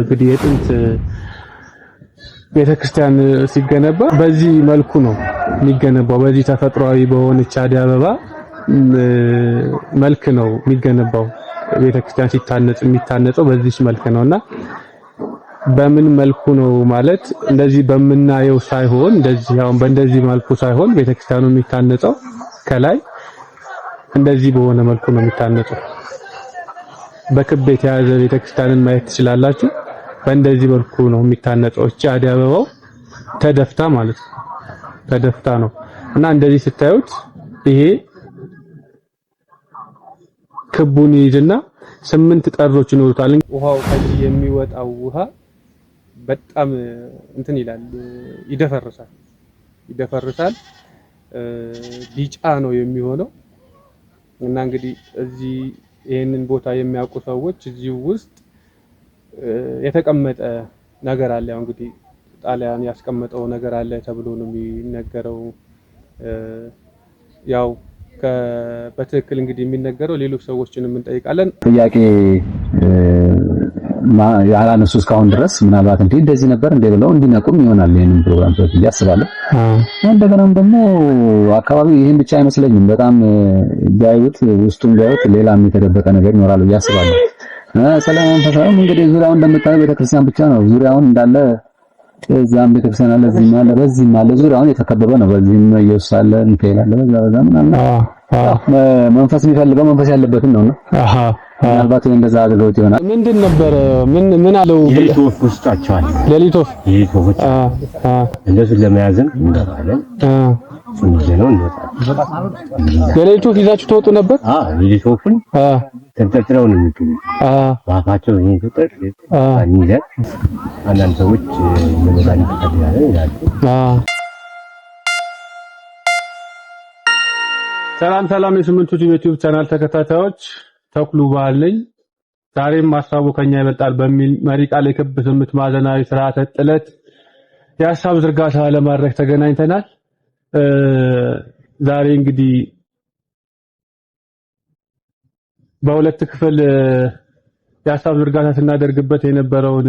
እንግዲህ የጥንት ቤተክርስቲያን ሲገነባ በዚህ መልኩ ነው የሚገነባው። በዚህ ተፈጥሯዊ በሆነች አደይ አበባ መልክ ነው የሚገነባው። ቤተክርስቲያን ሲታነጽ የሚታነጸው በዚህ መልክ ነውና በምን መልኩ ነው ማለት እንደዚህ በመናየው ሳይሆን እንደዚህ አሁን በእንደዚህ መልኩ ሳይሆን ቤተክርስቲያኑ የሚታነጸው ከላይ እንደዚህ በሆነ መልኩ ነው የሚታነጸው። በክብ የተያዘ ቤተክርስቲያንን ማየት ትችላላችሁ። በእንደዚህ መልኩ ነው የሚታነጸው። እቺ አደይ አበባው ተደፍታ ማለት ነው። ተደፍታ ነው እና እንደዚህ ስታዩት ይሄ ክቡን ይይዝና 8 ጠርዞች ይኖሩታል። ውሃው ከዚህ የሚወጣው ውሃ በጣም እንትን ይላል፣ ይደፈርሳል። ቢጫ ነው የሚሆነው እና እንግዲህ እዚህ ይሄንን ቦታ የሚያውቁ ሰዎች እዚህ ውስጥ የተቀመጠ ነገር አለ። ያው እንግዲህ ጣሊያን ያስቀመጠው ነገር አለ ተብሎ ነው የሚነገረው። ያው በትክክል እንግዲህ የሚነገረው ሌሎች ሰዎችንም እንጠይቃለን። ጥያቄ ያላነሱ እስካሁን ድረስ ምናልባት እንደዚህ ነበር ብለው እንዲነቁም ይሆናል ይሄንን ፕሮግራም ሰዎች ያስባሉ። እንደገናም ደግሞ አካባቢው ይሄን ብቻ አይመስለኝም። በጣም ቢያዩት ውስጡን ቢያዩት ሌላም የተደበቀ ነገር ይኖራል ያስባሉ። ሰላም ተፈራም እንግዲህ ዙሪያውን እንደምታየው ቤተክርስቲያን ብቻ ነው። ዙሪያውን እንዳለ እዛም ቤተክርስቲያን አለ፣ እዚህም አለ፣ በዚህም አለ። ዙሪያውን የተከበበ ነው። በዚህም ኢየሱስ አለ፣ ሚካኤል አለ፣ በዛ ምናምን መንፈስ የሚፈልገው መንፈስ ያለበትን ነውና ምናልባት እንደዛ አድርገውት ይሆናል። ምንድን ነበር ምን አለው? ሌሊት ወፍ ውስጣቸዋል። ሌሊት ወፍ እንደዚህ ለመያዝም እንገባለን። ነው ሌሊት ወፍ ይዛችሁ ትወጡ ነበር? ሌሊት ወፉን ተንጠልጥለው ነው የሚገኙት። ዋፋቸው ይንጠጥ ይይዛል። አንዳንድ ሰዎች ለመዳን ይፈልጋሉ ይላሉ። ሰላም የስምንቱ ዩቲዩብ ቻናል ተከታታዮች ተኩሉ ባህል ነኝ። ዛሬም ሐሳቡ ከኛ ይበልጣል በሚል መሪ ቃል የክብ 8 ማዕዘናዊ ስርዓተ ጥለት የሐሳብ ዝርጋታ ለማድረግ ተገናኝተናል። ዛሬ እንግዲህ በሁለት ክፍል የሐሳብ ዝርጋታ ስናደርግበት የነበረውን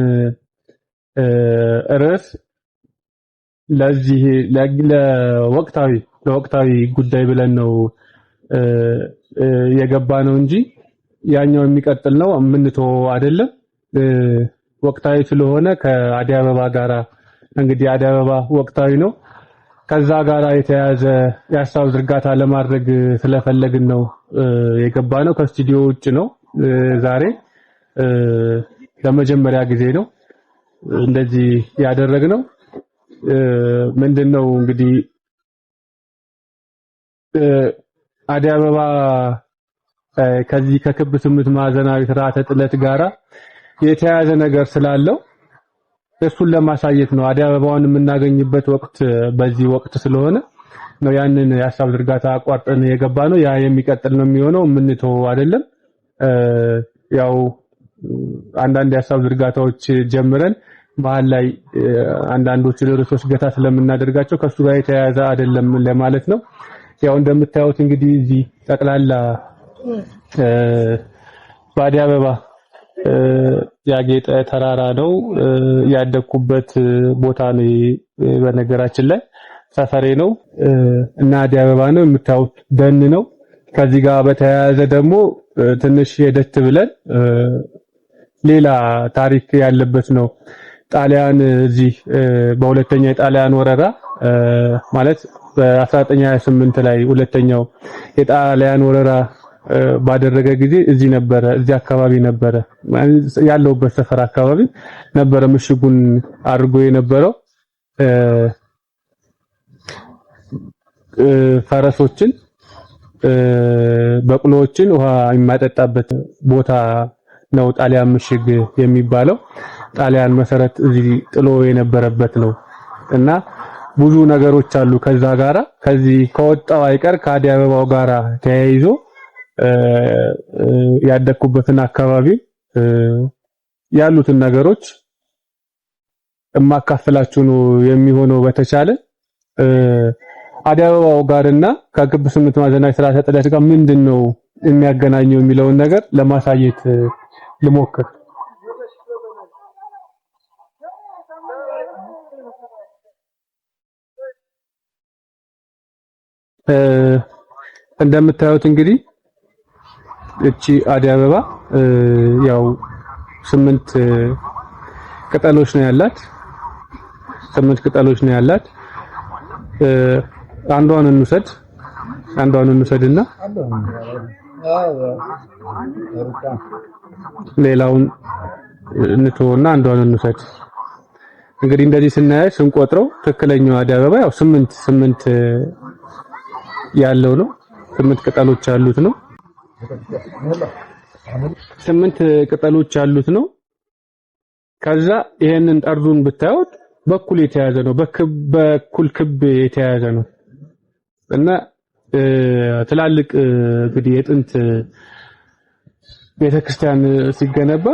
ርዕስ ለዚህ ለወቅታዊ ጉዳይ ብለን ነው የገባ ነው እንጂ ያኛው የሚቀጥል ነው ምንተው አይደለም። ወቅታዊ ስለሆነ ከአደይ አበባ ጋራ እንግዲህ አደይ አበባ ወቅታዊ ነው። ከዛ ጋራ የተያያዘ የሐሳብ ዝርጋታ ለማድረግ ስለፈለግን ነው የገባ ነው። ከስቱዲዮ ውጭ ነው ዛሬ ለመጀመሪያ ጊዜ ነው እንደዚህ ያደረግነው። ምንድነው እንግዲህ አደይ አበባ ከዚህ ከክብ 8 ማዕዘናዊ ስርዓተ ጥለት ጋራ የተያያዘ ነገር ስላለው እሱን ለማሳየት ነው። አደይ አበባውን የምናገኝበት ወቅት በዚህ ወቅት ስለሆነ ነው ያንን የሐሳብ ዝርጋታ አቋርጠን የገባ ነው። ያ የሚቀጥል ነው የሚሆነው ምንተው አይደለም። ያው አንዳንድ የሐሳብ ዝርጋታዎች ጀምረን መሀል ላይ አንዳንዶቹ ርዕሶች ገታ ስለምናደርጋቸው ከሱ ጋር የተያያዘ አይደለም ለማለት ነው። ያው እንደምታዩት እንግዲህ እዚህ ጠቅላላ በአደይ አበባ ያጌጠ ተራራ ነው። ያደኩበት ቦታ ነው። በነገራችን ላይ ሰፈሬ ነው እና አደይ አበባ ነው የምታዩት ደን ነው። ከዚህ ጋር በተያያዘ ደግሞ ትንሽ ሄደት ብለን ሌላ ታሪክ ያለበት ነው። ጣሊያን እዚህ በሁለተኛ የጣሊያን ወረራ ማለት በ1928 ላይ ሁለተኛው የጣሊያን ወረራ ባደረገ ጊዜ እዚህ ነበረ፣ እዚህ አካባቢ ነበረ ያለውበት ሰፈር አካባቢ ነበረ ምሽጉን አድርጎ የነበረው። ፈረሶችን በቅሎዎችን ውሃ የማጠጣበት ቦታ ነው ጣሊያን ምሽግ የሚባለው። ጣሊያን መሰረት እዚህ ጥሎ የነበረበት ነው እና ብዙ ነገሮች አሉ ከዛ ጋራ። ከዚህ ከወጣው አይቀር ከአደይ አበባው ጋራ ተያይዞ ያደኩበትን አካባቢ ያሉትን ነገሮች እማካፈላችሁ ነው የሚሆነው። በተቻለ አደይ አበባው ጋርና ከክብ 8 ማዕዘናዊ ስርዓተ ጥለት ጋር ምንድነው የሚያገናኘው የሚለውን ነገር ለማሳየት ልሞክር። እንደምታዩት እንግዲህ እቺ አደይ አበባ ያው 8 ቅጠሎች ነው ያላት። 8 ቅጠሎች ነው ያላት። አንዷን እንውሰድና ሌላውን እንተውና አንዷን እንውሰድ። እንግዲህ እንደዚህ ስናየው ስንቆጥረው ትክክለኛው አደይ አበባ ያው 8 ያለው ነው። 8 ቅጠሎች ያሉት ነው። 8 ቅጠሎች ያሉት ነው። ከዛ ይሄንን ጠርዙን ብታዩት በኩል የተያዘ ነው። በኩል ክብ የተያዘ ነው እና ትላልቅ እንግዲህ የጥንት ቤተክርስቲያን ሲገነባ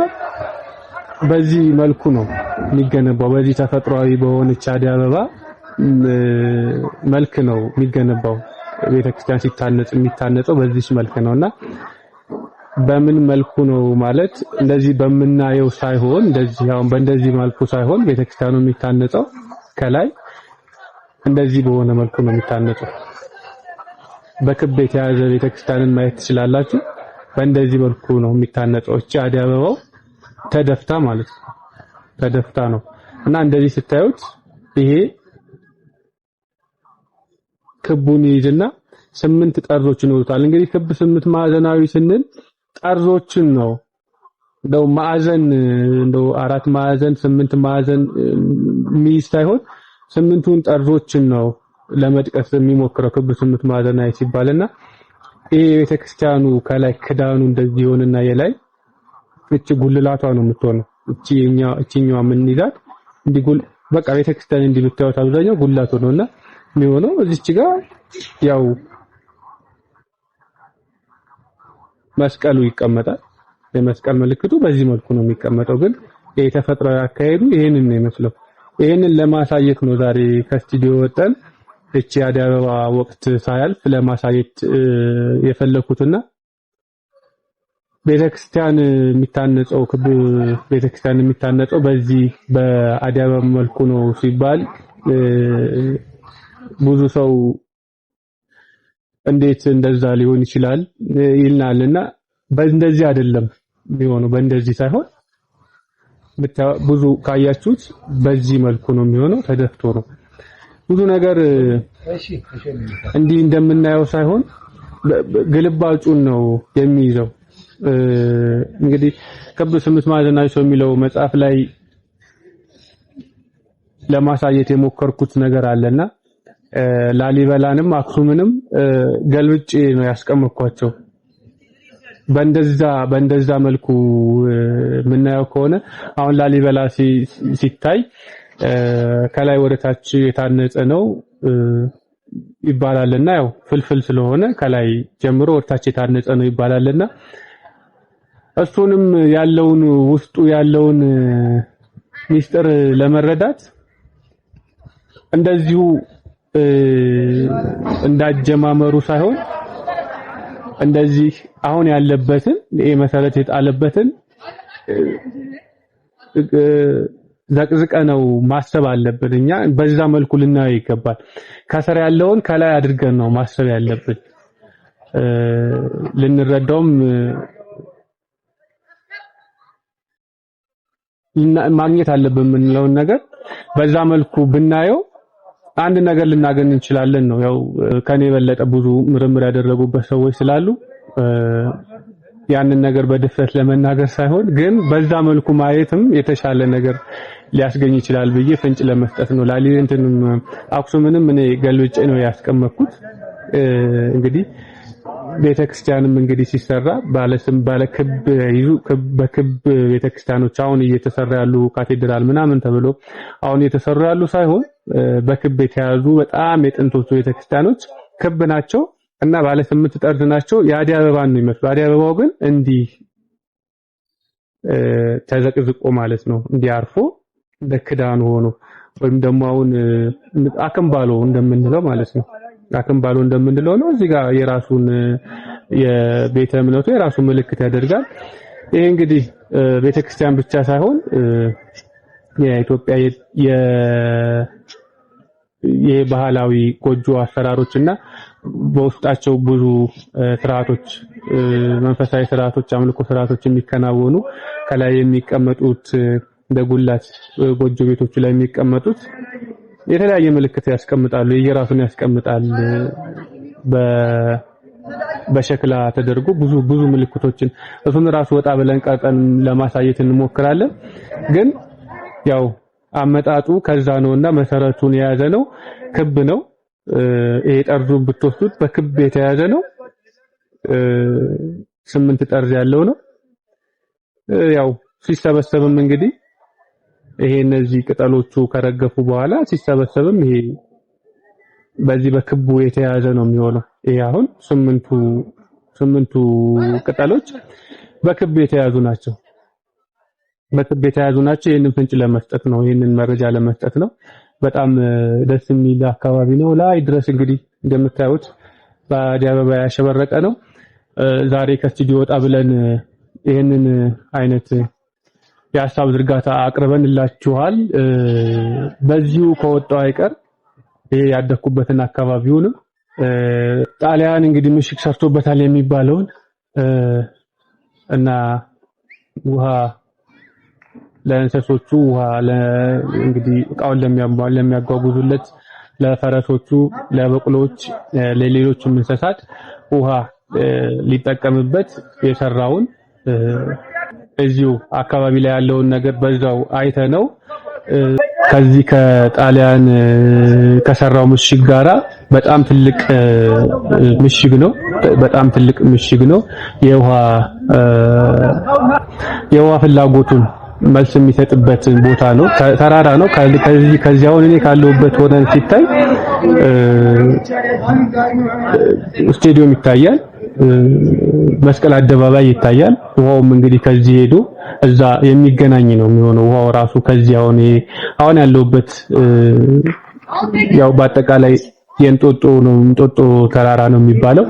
በዚህ መልኩ ነው የሚገነባው። በዚህ ተፈጥሯዊ በሆነች አደይ አበባ መልክ ነው የሚገነባው። ቤተክርስቲያን ሲታነጽ የሚታነጸው በዚህ መልክ ነውና በምን መልኩ ነው ማለት እንደዚህ በመናየው ሳይሆን እንደዚህ አሁን በእንደዚህ መልኩ ሳይሆን ቤተክርስቲያኑ የሚታነጸው ከላይ እንደዚህ በሆነ መልኩ ነው የሚታነጸው። በክብ የተያዘ ቤተክርስቲያንን ማየት ትችላላችሁ። በእንደዚህ መልኩ ነው የሚታነጸው። እቺ አደይ አበባው ተደፍታ ማለት ነው። ተደፍታ ነው እና እንደዚህ ስታዩት ይሄ ክቡን ይይዝና 8 ጠርዞችን ይወጣል። እንግዲህ ክብ 8 ማዕዘናዊ ስንል ጠርዞችን ነው እንደው ማዕዘን እንደው 4 ማዕዘን 8 ማዕዘን የሚይዝ ሳይሆን 8ቱን ጠርዞችን ነው ለመጥቀስ የሚሞክረው ክብ 8 ማዕዘናዊ ሲባልና ይሄ ቤተክርስቲያኑ ከላይ ክዳኑ እንደዚህ ይሆንና የላይ እቺ ጉልላቷ ነው የምትሆነው። እቺኛዋ ምን ይዛት እንዲጉል በቃ ቤተክርስቲያን እንዲህ ብታዩት አብዛኛው ጉልላቱ ነውና የሚሆነው እዚች ጋር ያው መስቀሉ ይቀመጣል። የመስቀል ምልክቱ በዚህ መልኩ ነው የሚቀመጠው። ግን የተፈጥሯዊ አካሄዱ ይሄንን ነው የሚመስለው። ይሄንን ለማሳየት ነው ዛሬ ከስቱዲዮ ወጣን እቺ አደይ አበባ ወቅት ሳያልፍ ለማሳየት የፈለኩትና ቤተክርስቲያን የሚታነጸው ክብ ቤተክርስቲያን የሚታነጸው በዚህ በአደይ አበባ መልኩ ነው ሲባል ብዙ ሰው እንዴት እንደዛ ሊሆን ይችላል ይልናልና በእንደዚህ አይደለም የሚሆነው። በእንደዚህ ሳይሆን ብዙ ካያችሁት በዚህ መልኩ ነው የሚሆነው። ተደፍቶ ነው ብዙ ነገር እንዲህ እንደምናየው ሳይሆን ግልባጩን ነው የሚይዘው። እንግዲህ ክብ 8 ማዕዘናዊ ሰው የሚለው መጽሐፍ ላይ ለማሳየት የሞከርኩት ነገር አለና ላሊበላንም አክሱምንም ገልብጬ ነው ያስቀመጥኳቸው። በእንደዛ መልኩ የምናየው ከሆነ አሁን ላሊበላ ሲታይ ከላይ ወደታች የታነጸ ነው ይባላልና ያው ፍልፍል ስለሆነ ከላይ ጀምሮ ወደታች የታነጸ ነው ይባላልና እሱንም ያለውን ውስጡ ያለውን ሚስጥር ለመረዳት እንደዚሁ እንዳጀማመሩ ሳይሆን እንደዚህ አሁን ያለበትን ይሄ መሰረት የጣለበትን ዘቅዝቀ ነው ማሰብ አለብን። እኛ በዛ መልኩ ልናየው ይገባል። ከስር ያለውን ከላይ አድርገን ነው ማሰብ ያለብን። ልንረዳውም ማግኘት አለብን የምንለውን ነገር በዛ መልኩ ብናየው አንድ ነገር ልናገኝ እንችላለን ነው። ያው ከኔ የበለጠ ብዙ ምርምር ያደረጉበት ሰዎች ስላሉ ያንን ነገር በድፍረት ለመናገር ሳይሆን ግን በዛ መልኩ ማየትም የተሻለ ነገር ሊያስገኝ ይችላል ብዬ ፍንጭ ለመስጠት ነው። ላሊበላንም አክሱምንም እኔ ገልብጬ ነው ያስቀመጥኩት። እንግዲህ ቤተክርስቲያንም እንግዲህ ሲሰራ ባለክብ ይዙ በክብ ቤተክርስቲያኖች አሁን እየተሰራ ያሉ ካቴድራል ምናምን ተብሎ አሁን እየተሰሩ ያሉ ሳይሆን በክብ የተያዙ በጣም የጥንቶቹ ቤተክርስቲያኖች ክብ ናቸው እና ባለ 8 ጠርዝ ናቸው። የአደይ አበባን ነው የሚመስለው። አደይ አበባው ግን እንዲህ ተዘቅዝቆ ማለት ነው እንዲያርፎ እንደ ክዳን ሆኖ ወይም ደግሞ አሁን አክምባሎ እንደምንለው ማለት ነው። አክምባሎ እንደምንለው ነው። እዚህ ጋር የራሱን የቤተ እምነቱ የራሱን ምልክት ያደርጋል። ይሄ እንግዲህ ቤተክርስቲያን ብቻ ሳይሆን የኢትዮጵያ የባህላዊ ጎጆ አሰራሮችና በውስጣቸው ብዙ ስርዓቶች መንፈሳዊ ስርዓቶች አምልኮ ስርዓቶች የሚከናወኑ ከላይ የሚቀመጡት እንደ ጉላት ጎጆ ቤቶች ላይ የሚቀመጡት የተለያየ ምልክት ያስቀምጣሉ የየራሱን ያስቀምጣል በሸክላ ተደርጎ ብዙ ምልክቶችን እሱን ራሱ ወጣ ብለን ቀርጸን ለማሳየት እንሞክራለን ግን ያው አመጣጡ ከዛ ነውና መሰረቱን የያዘ ነው ክብ ነው ይሄ ጠርዙን ብትወስዱት በክብ የተያዘ ነው 8 ጠርዝ ያለው ነው ያው ሲሰበሰብም እንግዲህ ይሄ እነዚህ ቅጠሎቹ ከረገፉ በኋላ ሲሰበሰብም ይሄ በዚህ በክቡ የተያዘ ነው የሚሆነው ይሄ አሁን 8ቱ ቅጠሎች በክብ የተያዙ ናቸው በክብ የተያዙ ናቸው ይሄንን ፍንጭ ለመስጠት ነው ይሄንን መረጃ ለመስጠት ነው በጣም ደስ የሚል አካባቢ ነው ላይ ድረስ እንግዲህ እንደምታዩት በአበባ ያሸበረቀ ነው ዛሬ ከስቱዲዮ ወጣ ብለን ይሄንን አይነት የሐሳብ ዝርጋታ አቅርበንላችኋል በዚሁ ከወጣው አይቀር ይሄ ያደኩበትን አካባቢውንም ጣሊያን እንግዲህ ምሽግ ሰርቶበታል የሚባለውን እና ውሃ ለእንስሶቹ ውሃ እንግዲህ እቃውን ለሚያጓጉዙለት ለፈረሶቹ ለበቅሎች ለሌሎችም እንስሳት ውሃ ሊጠቀምበት የሰራውን እዚሁ አካባቢ ላይ ያለውን ነገር በዛው አይተነው ከዚህ ከጣሊያን ከሰራው ምሽግ ጋራ በጣም ትልቅ ምሽግ ነው በጣም ትልቅ ምሽግ ነው የውሃ ፍላጎቱን መልስ የሚሰጥበት ቦታ ነው ተራራ ነው ከዚህ አሁን እኔ ካለሁበት ሆነን ሲታይ ስቴዲየም ይታያል መስቀል አደባባይ ይታያል ውሃውም እንግዲህ ከዚህ ሄዶ እዛ የሚገናኝ ነው የሚሆነው ውሃው ራሱ ከዚህ አሁን ያለውበት ያው በአጠቃላይ የእንጦጦ ተራራ ነው የሚባለው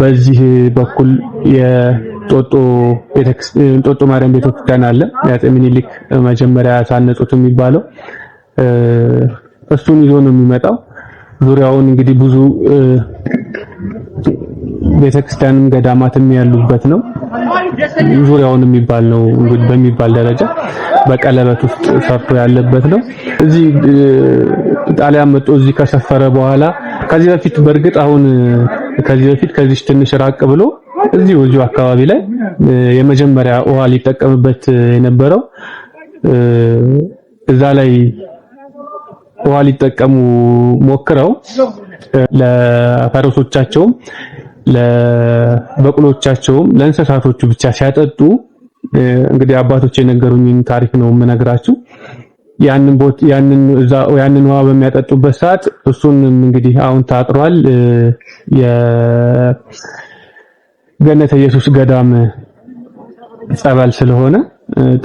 በዚህ በኩል የእንጦጦ ማርያም ቤተክርስቲያን አለ የአፄ ምኒልክ መጀመሪያ ያሳነጹት የሚባለው እሱን ይዞ ነው የሚመጣው ዙሪያውን እንግዲህ ብዙ ቤተክርስቲያንም ገዳማትም ያሉበት ነው ዙሪያውን የሚባል ነው እንግዲህ በሚባል ደረጃ በቀለበት ውስጥ ሰርቶ ያለበት ነው እዚህ ጣሊያን መጥቶ እዚህ ከሰፈረ በኋላ ከዚህ በፊት በርግጥ አሁን ከዚህ ትንሽ ራቅ ብሎ እዚሁ አካባቢ ላይ የመጀመሪያ ውሃ ሊጠቀምበት የነበረው እዛ ላይ ውሃ ሊጠቀሙ ሞክረው ለፈረሶቻቸውም ለበቅሎቻቸውም ለእንስሳቶቹ ብቻ ሲያጠጡ እንግዲህ አባቶች የነገሩኝን ታሪክ ነው የምነግራችሁ ያንን ውሃ በሚያጠጡበት ሰዓት እሱን እንግዲህ አሁን ታጥሯል የገነተ ኢየሱስ ገዳም ጸበል ስለሆነ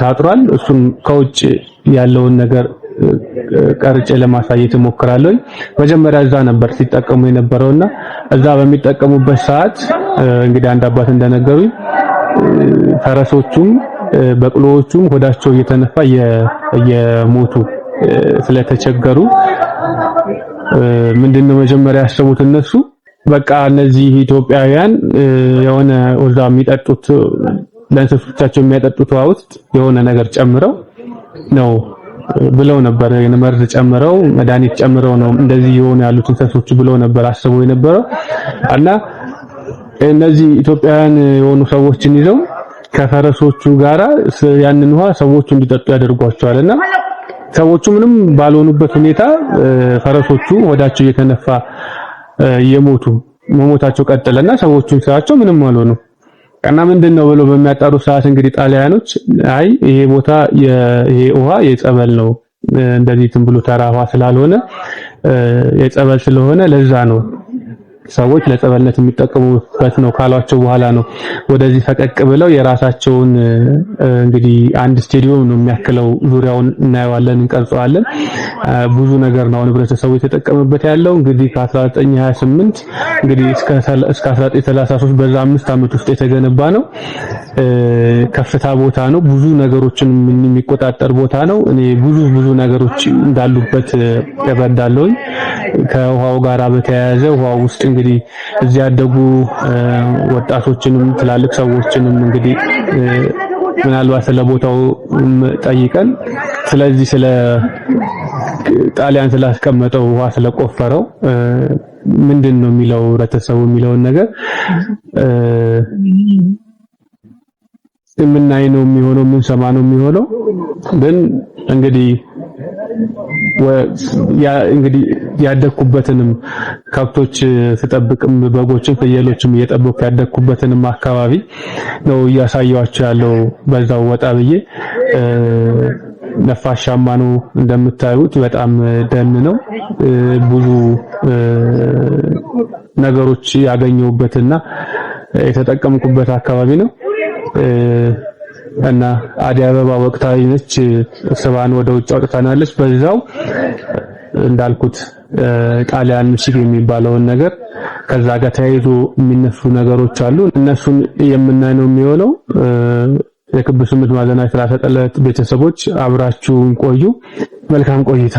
ታጥሯል እሱን ከውጭ ያለውን ነገር ቀርጬ ለማሳየት እሞክራለሁ መጀመሪያ እዛ ነበር ሲጠቀሙ የነበረውና እዛ በሚጠቀሙበት ሰዓት እንግዲህ አንድ አባት እንደነገሩኝ ፈረሶቹም በቅሎዎቹም ሆዳቸው እየተነፋ የሞቱ ስለተቸገሩ ምንድነው መጀመሪያ ያሰቡት እነሱ በቃ እነዚህ ኢትዮጵያውያን የሆነ ወዛ የሚጠጡት ለእንስሶቻቸው የሚያጠጡት ውሃ ውስጥ የሆነ ነገር ጨምረው ነው ብለው ነበር መርዝ ጨምረው መድኃኒት ጨምረው ነው እንደዚህ የሆነ ያሉት እንስሶች ብለው ነበር አስበው የነበረው እና እነዚህ ኢትዮጵያውያን የሆኑ ሰዎችን ይዘው ከፈረሶቹ ጋራ ያንን ውሃ ሰዎቹ እንዲጠጡ ያደርጓቸዋልና ሰዎቹ ምንም ባልሆኑበት ሁኔታ ፈረሶቹ ሆዳቸው እየተነፋ መሞታቸው ቀጠለና ሰዎቹን ሳያቸው ምንም አልሆኑ እና ምንድነው ብለው በሚያጣሩ ሰዓት እንግዲህ ጣሊያኖች አይ ይሄ ቦታ ይሄ ውሃ የጸበል ነው እንደዚህ ዝም ብሎ ተራ ውሃ ስላልሆነ የጸበል ስለሆነ ለዛ ነው ሰዎች ለጸበልነት የሚጠቀሙበት ነው ካሏቸው በኋላ ነው ወደዚህ ፈቀቅ ብለው የራሳቸውን እንግዲህ አንድ ስቴዲየም ነው የሚያክለው ዙሪያውን እናየዋለን እንቀርጸዋለን ብዙ ነገር ነው ህብረተሰቡ የተጠቀመበት ያለው እንግዲህ ከ1928 እንግዲህ እስከ 1933 በዛ 5 ዓመት ውስጥ የተገነባ ነው ከፍታ ቦታ ነው ብዙ ነገሮችን የሚቆጣጠር ቦታ ነው እኔ ብዙ ነገሮች እንዳሉበት እረዳለሁ ከውሃው ጋር በተያያዘ ውሃው ውስጥ እንግዲህ እዚህ ያደጉ ወጣቶችንም ትላልቅ ሰዎችንም እንግዲህ ምናልባት ስለቦታው ጠይቀን ስለዚህ ስለ ጣሊያን ስላስቀመጠው ውሃ ስለቆፈረው ምንድነው የሚለው ህብረተሰቡ የሚለውን ነገር የምናይ ነው የሚሆነው የምንሰማ ነው የሚሆነው። ግን እንግዲህ ያደኩበትንም ከብቶች ስጠብቅም በጎችን ፍየሎችም እየጠበቅኩ ያደኩበትንም አካባቢ ነው እያሳየኋቸው ያለው። በዛው ወጣ ብዬ ነፋሻማ ነው እንደምታዩት፣ በጣም ደን ነው። ብዙ ነገሮች ያገኘሁበትና የተጠቀምኩበት አካባቢ ነው። እና አደይ አበባ ወቅታዊ ነች። ስባን ወደ ውጭ አውጥታናለች። በዛው እንዳልኩት ጣሊያን ምሽግ የሚባለውን ነገር ከዛ ጋር ተያይዞ የሚነሱ ነገሮች አሉ። እነሱን የምናይ ነው የሚሆነው። የክብ ስምንት ማዕዘናዊ ስርዓተ ጥለት ቤተሰቦች አብራችሁን ቆዩ። መልካም ቆይታ።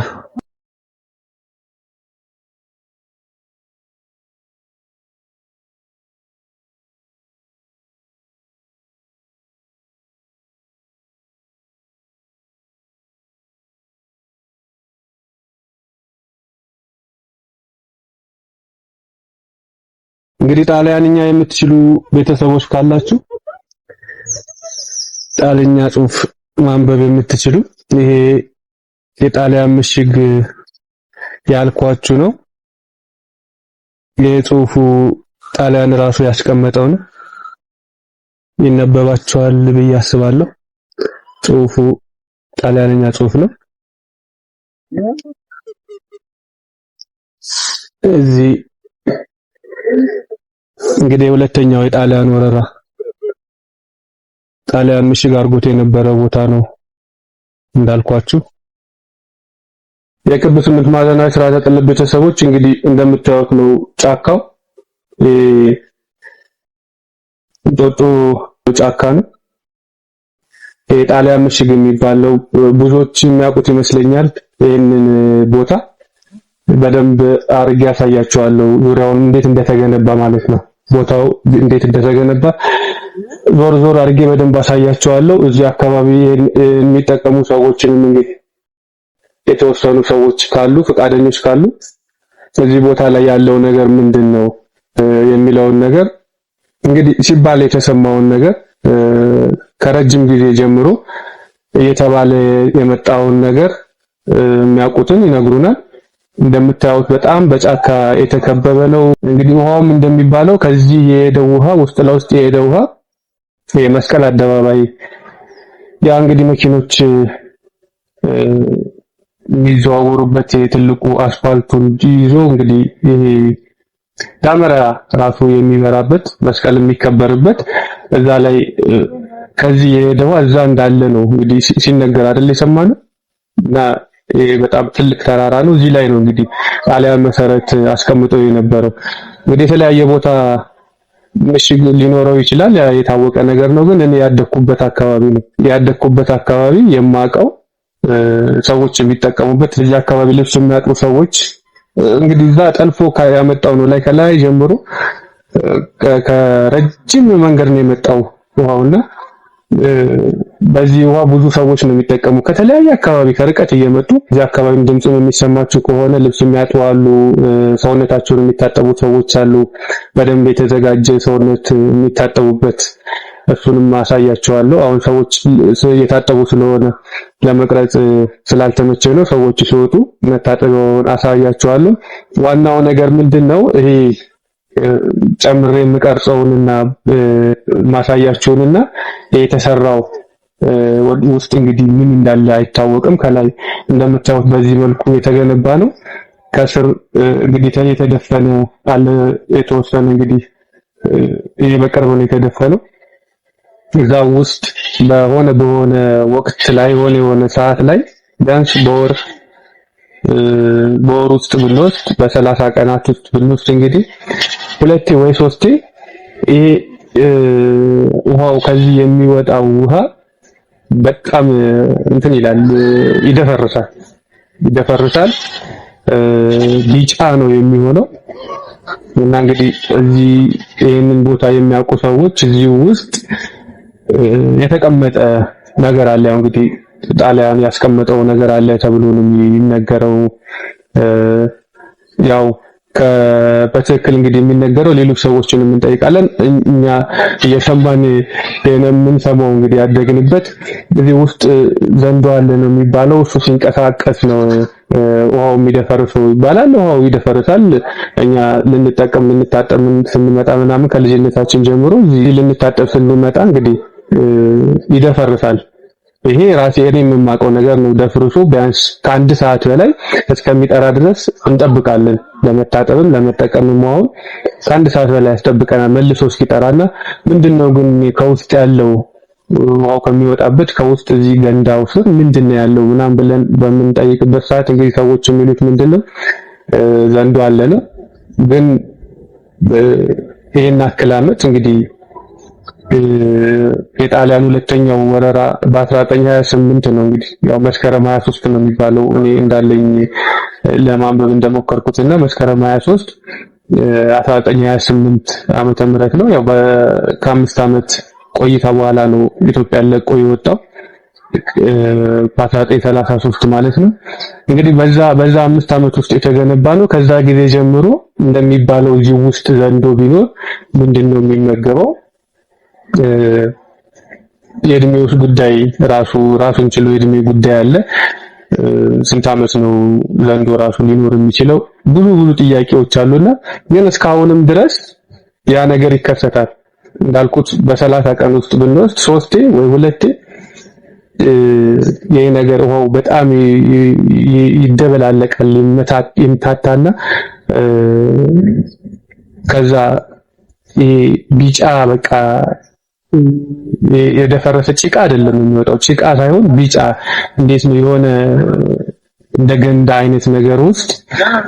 እንግዲህ ጣሊያንኛ የምትችሉ ቤተሰቦች ካላችሁ ጣሊያንኛ ጽሑፍ ማንበብ የምትችሉ ይሄ የጣሊያን ምሽግ ያልኳችሁ ነው። የጽሑፉ ጣሊያን ራሱ ያስቀመጠው ነው። ይነበባቸዋል ብዬ አስባለሁ። ጽሑፉ ጣሊያንኛ ጽሑፍ ነው። እዚህ እንግዲህ ሁለተኛው የጣሊያን ወረራ ጣሊያን ምሽግ አድርጎት የነበረ ቦታ ነው እንዳልኳችሁ። የክብ ስምንት ማዕዘናዊ ስርዓተ ጥለት ቤተሰቦች እንግዲህ እንደምታዩት ነው ጫካው። ጦጦ ጫካ ነው። የጣሊያን ምሽግ የሚባለው ብዙዎች የሚያውቁት ይመስለኛል። ይህንን ቦታ በደንብ አርጌ ያሳያቸዋለሁ። ዙሪያውን እንዴት እንደተገነባ ማለት ነው። ቦታው እንዴት እንደተገነባ ዞር ዞር አርጌ በደንብ አሳያቸዋለሁ። እዚህ አካባቢ የሚጠቀሙ ሰዎችንም እንግዲህ የተወሰኑ ሰዎች ካሉ ፈቃደኞች ካሉ እዚህ ቦታ ላይ ያለው ነገር ምንድነው የሚለውን ነገር እንግዲህ ሲባል የተሰማውን ነገር ከረጅም ጊዜ ጀምሮ እየተባለ የመጣውን ነገር የሚያውቁትን ይነግሩናል። እንደምታዩት በጣም በጫካ የተከበበ ነው። እንግዲህ ውሃውም እንደሚባለው ከዚህ የሄደው ውሃ ውስጥ ለውስጥ የሄደው ውሃ የመስቀል አደባባይ ያ እንግዲህ መኪኖች የሚዘዋወሩበት ትልቁ አስፋልቱን ይዞ እንግዲህ ይሄ ዳመራ ራሱ የሚበራበት መስቀል የሚከበርበት እዛ ላይ ከዚህ የሄደው እዛ እንዳለ ነው እንግዲህ ሲነገር አይደል የሰማነው። እና ይሄ በጣም ትልቅ ተራራ ነው። እዚህ ላይ ነው እንግዲህ ጣሊያን መሰረት አስቀምጦ የነበረው። እንግዲህ የተለያየ ቦታ ምሽግ ሊኖረው ይችላል፣ የታወቀ ነገር ነው። ግን እኔ ያደኩበት አካባቢ የማውቀው ሰዎች የሚጠቀሙበት እዚህ አካባቢ ልብስ የሚያጥቡ ሰዎች እንግዲህ እዛ ጠልፎ ያመጣው ነው። ላይ ከላይ ጀምሮ ከረጅም መንገድ ነው የመጣው ውሃውና በዚህ ውሃ ብዙ ሰዎች ነው የሚጠቀሙ ከተለያየ አካባቢ ከርቀት እየመጡ እዚህ አካባቢ ድምጽም የሚሰማቸው ከሆነ ልብስ የሚያጥቡ አሉ፣ ሰውነታቸውን የሚታጠቡ ሰዎች አሉ። በደንብ የተዘጋጀ ሰውነት የሚታጠቡበት እሱንም አሳያቸዋለሁ። አሁን ሰዎች እየታጠቡ ስለሆነ ለመቅረጽ ስላልተመቸ ነው። ሰዎች ሲወጡ መታጠቢያውን አሳያቸዋለሁ። ዋናው ነገር ምንድነው ይሄ ጨምሬ የምቀርጸውንና ማሳያቸውንና የተሰራው ውስጥ እንግዲህ ምን እንዳለ አይታወቅም። ከላይ እንደምታዩት በዚህ መልኩ የተገነባ ነው። ከስር እንግዲህ የተደፈነ አለ የተወሰነ እንግዲህ ይሄ በቅርብ ነው የተደፈነው። እዛው ውስጥ በሆነ ወቅት ላይ የሆነ ሰዓት ላይ ቢያንስ በወር ውስጥ ብንወስድ በ30 ቀናት ውስጥ ብንወስድ እንግዲህ ሁለቴ ወይ ሶስቴ ይሄ ውሃው ከዚህ የሚወጣው ውሃ በጣም እንትን ይላል፣ ይደፈርሳል። ቢጫ ነው የሚሆነው። እና እንግዲህ እዚህ ይሄንን ቦታ የሚያውቁ ሰዎች እዚህ ውስጥ የተቀመጠ ነገር አለ። ያው እንግዲህ ጣሊያን ያስቀመጠው ነገር አለ ተብሎ ነው የሚነገረው። ያው በትክክል እንግዲህ የሚነገረው ሌሎች ሰዎችን እንጠይቃለን። እኛ እየሰማን የምንሰማው እንግዲህ ያደግንበት እዚህ ውስጥ ዘንዶ አለ ነው የሚባለው። እሱ ሲንቀሳቀስ ነው ውሃው የሚደፈርሰው ይባላል። ውሃው ይደፈርሳል። እኛ ልንጠቀም ልንታጠብ ስንመጣ ምናምን ከልጅነታችን ጀምሮ እዚህ ልንታጠብ ስንመጣ እንግዲህ ይደፈርሳል። ይሄ ራሴ እኔ የማውቀው ነገር ነው። ደፍርሶ ቢያንስ ከአንድ ሰዓት በላይ እስከሚጠራ ድረስ እንጠብቃለን። ለመታጠብም ለመጠቀምም ውሃው ከአንድ ሰዓት በላይ ያስጠብቀናል መልሶ እስኪጠራና ምንድነው ግን ከውስጥ ያለው ውሃው ከሚወጣበት ከውስጥ እዚህ ገንዳው ስር ምንድነው ያለው ምናምን ብለን በምንጠይቅበት ሰዓት እንግዲህ ሰዎች የሚሉት ምንድነው ዘንዶ አለ ነው። ግን ይሄን አክል ዓመት እንግዲህ የጣሊያን ሁለተኛው ወረራ በ1928 ነው እንግዲህ ያው መስከረም 23 ነው የሚባለው እኔ እንዳለኝ ለማንበብ እንደሞከርኩትና መስከረም 23 1928 ዓመተ ምህረት ነው። ያው ከ5 ዓመት ቆይታ በኋላ ነው ኢትዮጵያ ለቆ የወጣው በ1933 ማለት ነው። እንግዲህ በዛ 5 ዓመት ውስጥ የተገነባ ነው። ከዛ ጊዜ ጀምሮ እንደሚባለው እዚህ ውስጥ ዘንዶ ቢኖር ምንድነው የሚመገበው የእድሜው ጉዳይ ራሱን ችሎ የእድሜ ጉዳይ አለ። ስንት ዓመት ነው ዘንዶ ራሱ ሊኖር የሚችለው? ብዙ ጥያቄዎች አሉና ግን እስካሁንም ድረስ ያ ነገር ይከሰታል። እንዳልኩት በ30 ቀን ውስጥ ብንወስድ 3 ወይ 2 ይሄ ነገር ውሃው በጣም ይደበላለቃል ይምታታና ከዛ ቢጫ በቃ የደፈረሰ ጭቃ አይደለም የሚወጣው። ጭቃ ሳይሆን ቢጫ እንዴት ነው የሆነ እንደ ገንዳ አይነት ነገር ውስጥ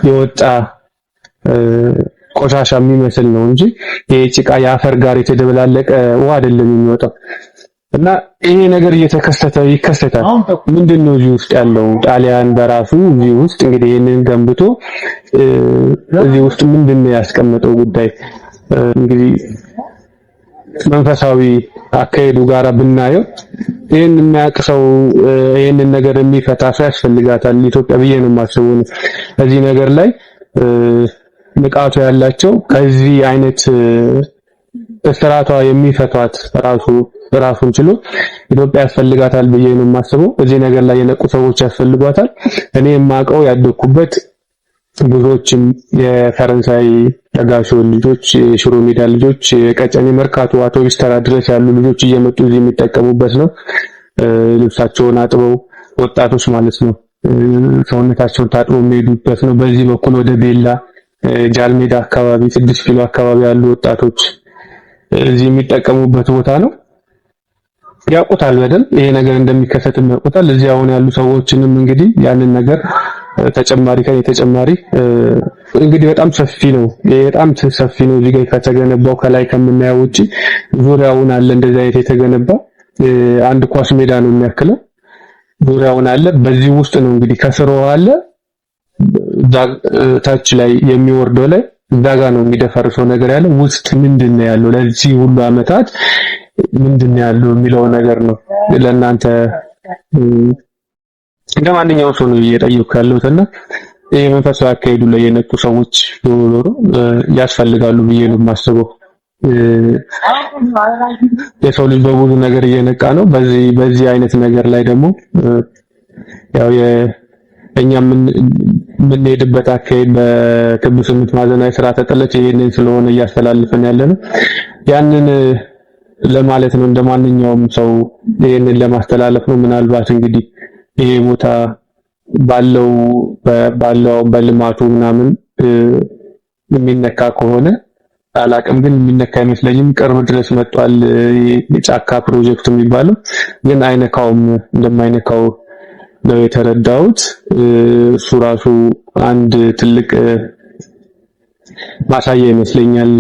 የወጣ ቆሻሻ የሚመስል ነው እንጂ ይሄ ጭቃ የአፈር ጋር የተደበላለቀ ውሃ አይደለም የሚወጣው። እና ይሄ ነገር ይከሰታል። ምንድነው እዚህ ውስጥ ያለው? ጣሊያን በራሱ እዚህ ውስጥ እንግዲህ ይሄንን ገንብቶ እዚህ ውስጥ ምንድነው ያስቀመጠው ጉዳይ እንግዲህ መንፈሳዊ አካሄዱ ጋር ብናየው ይሄን የሚያውቅ ሰው ይሄንን ነገር የሚፈታ ሰው ያስፈልጋታል ኢትዮጵያ ብዬ ነው የማስበው። እዚህ ነገር ላይ ንቃቱ ያላቸው ከዚህ አይነት እስራቷ የሚፈቷት ራሱን ችሎ ኢትዮጵያ ያስፈልጋታል ብዬ ነው የማስበው። እዚህ ነገር ላይ የነቁ ሰዎች ያስፈልጓታል። እኔ የማውቀው ያደኩበት ብዙዎችም የፈረንሳይ ነጋሾ ልጆች፣ የሽሮ ሜዳ ልጆች፣ የቀጨኔ መርካቶ አውቶቡስ ተራ ድረስ ያሉ ልጆች እየመጡ እዚህ የሚጠቀሙበት ነው። ልብሳቸውን አጥበው ወጣቶች ማለት ነው ሰውነታቸውን ታጥበው የሚሄዱበት ነው። በዚህ በኩል ወደ ቤላ ጃልሜዳ አካባቢ 6 ኪሎ አካባቢ ያሉ ወጣቶች እዚህ የሚጠቀሙበት ቦታ ነው። ያውቁታል በደንብ ይሄ ነገር እንደሚከሰት ያውቁታል። እዚህ አሁን ያሉ ሰዎችንም እንግዲህ ያንን ነገር ተጨማሪ እንግዲህ በጣም ሰፊ ነው። በጣም ሰፊ ነው። እዚህ ጋር ከተገነባው ከላይ ከምናየው ውጪ ዙሪያውን አለ እንደዚህ አይነት የተገነባ አንድ ኳስ ሜዳ ነው የሚያክለው። ዙሪያውን አለ። በዚህ ውስጥ ነው እንግዲህ ከስሩ አለ ታች ላይ የሚወርደው ላይ እዛ ጋር ነው የሚደፈርሰው ነገር ያለው። ውስጥ ምንድነው ያለው ለዚህ ሁሉ አመታት ምንድነው ያለው የሚለው ነገር ነው ለእናንተ እንደማንኛውም ሰው ነው እየጠየኩ ያለሁትና ይሄ መንፈሳዊ አካሄዱ ላይ የነቁ ሰዎች ኖሮ ያስፈልጋሉ ብዬ ነው የማስበው። የሰው ልጅ በብዙ ነገር እየነቃ ነው። በዚህ አይነት ነገር ላይ ደግሞ ያው እኛ የምንሄድበት አካሄድ በክብ ስምንት ማዕዘናዊ ስርዓተ ጥለት ይሄንን ስለሆነ እያስተላልፈን ያለነው ያንን ለማለት ነው። እንደማንኛውም ሰው ይሄንን ለማስተላለፍ ነው። ምናልባት እንግዲህ ይሄ ቦታ ባለው በልማቱ ምናምን የሚነካ ከሆነ አላቅም፣ ግን የሚነካ አይመስለኝም። ቅርብ ድረስ መጥቷል የጫካ ፕሮጀክት የሚባለው፣ ግን አይነካውም እንደማይነካው ነው የተረዳሁት። እሱ ራሱ አንድ ትልቅ ማሳያ ይመስለኛል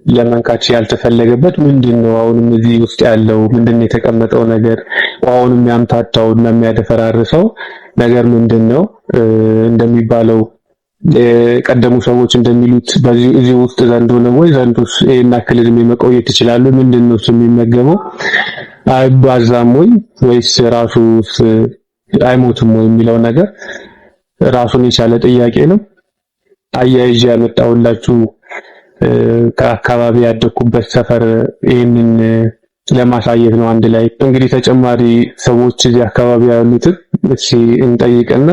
ለመንካት ያልተፈለገበት ምንድነው? አሁንም እዚህ ውስጥ ያለው ምንድነው የተቀመጠው ነገር? ውሃውንም የሚያምታታው እና የሚያደፈራርሰው ነገር ምንድነው? እንደሚባለው ቀደሙ ሰዎች እንደሚሉት በዚህ እዚህ ውስጥ ዘንዶ ነው ወይ? ዘንዶስ ይሄን ያክል እድሜ መቆየት ይችላሉ? ምንድነው የሚመገበው? አይባዛም ወይ ወይስ ራሱስ አይሞትም ወይ የሚለው ነገር ራሱን የቻለ ጥያቄ ነው። አያይዤ ያመጣሁላችሁ ከአካባቢ ያደኩበት ሰፈር ይሄንን ለማሳየት ነው። አንድ ላይ እንግዲህ ተጨማሪ ሰዎች እዚህ አካባቢ ያሉትን እሺ እንጠይቅና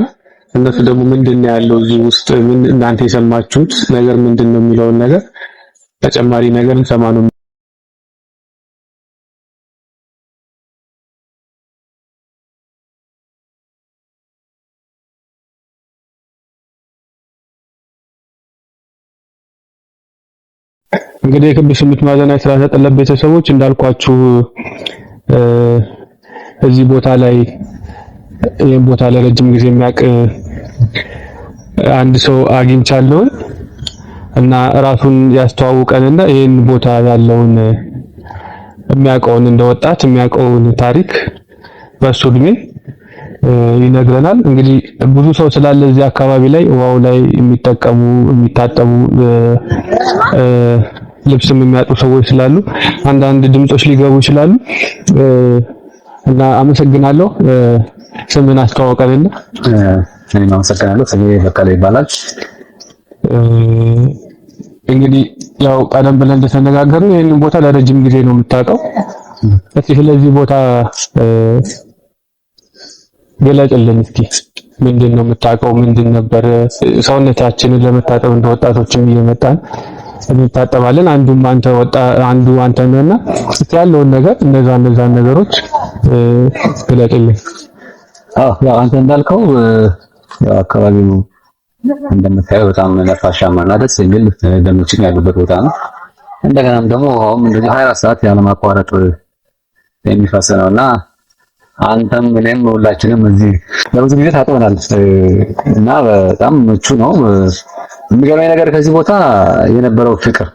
እነሱ ደግሞ ምንድነው ያለው እዚህ ውስጥ ምን እናንተ የሰማችሁት ነገር ምንድነው የሚለውን ነገር ተጨማሪ ነገር እንሰማ ነው። እንግዲህ የክብ ስምንት ማዕዘን የሥርዓተ ጠለብ ቤተሰቦች እንዳልኳችሁ እዚህ ቦታ ላይ ይሄን ቦታ ለረጅም ጊዜ የሚያውቅ አንድ ሰው አግኝቻለሁ እና ራሱን ያስተዋውቀንና ይሄን ቦታ ያለውን የሚያውቀውን እንደወጣት የሚያውቀውን ታሪክ በሱ እድሜ ይነግረናል። እንግዲህ ብዙ ሰው ስላለ እዚህ አካባቢ ላይ ውሃው ላይ የሚጠቀሙ የሚታጠቡ ልብስም የሚያጡ ሰዎች ስላሉ አንዳንድ ድምጾች ሊገቡ ይችላሉ እና አመሰግናለሁ። ስምን አስተዋውቀንና። እኔም አመሰግናለሁ። ስሜ በቀለ ይባላል። እንግዲህ ያው ቀደም ብለን እንደተነጋገርነው ይሄንን ቦታ ለረጅም ጊዜ ነው የምታውቀው። ስለዚህ ቦታ ገለጽልን እስኪ። ምንድነው የምታውቀው? ምንድን ነበር? ሰውነታችንን ለመታጠብ እንደ ወጣቶችም እየመጣን እንታጠባለን። አንዱ አንተ ነህና እስኪ ያለውን ነገር እነዛ ነገሮች ገለጽልን። ያው አንተ እንዳልከው ያው አካባቢው እንደምታየው በጣም ነፋሻማ እና ደስ የሚል ደኖችን ያሉበት ቦታ ነው። እንደገናም ደግሞ አሁን እንደዚህ 24 ሰዓት ያለማቋረጥ የሚፈስ ነውና አንተም እኔም ሁላችንም እዚህ ለብዙ ጊዜ ታጥበናል እና በጣም ምቹ ነው። የሚገርመኝ ነገር ከዚህ ቦታ የነበረው ፍቅር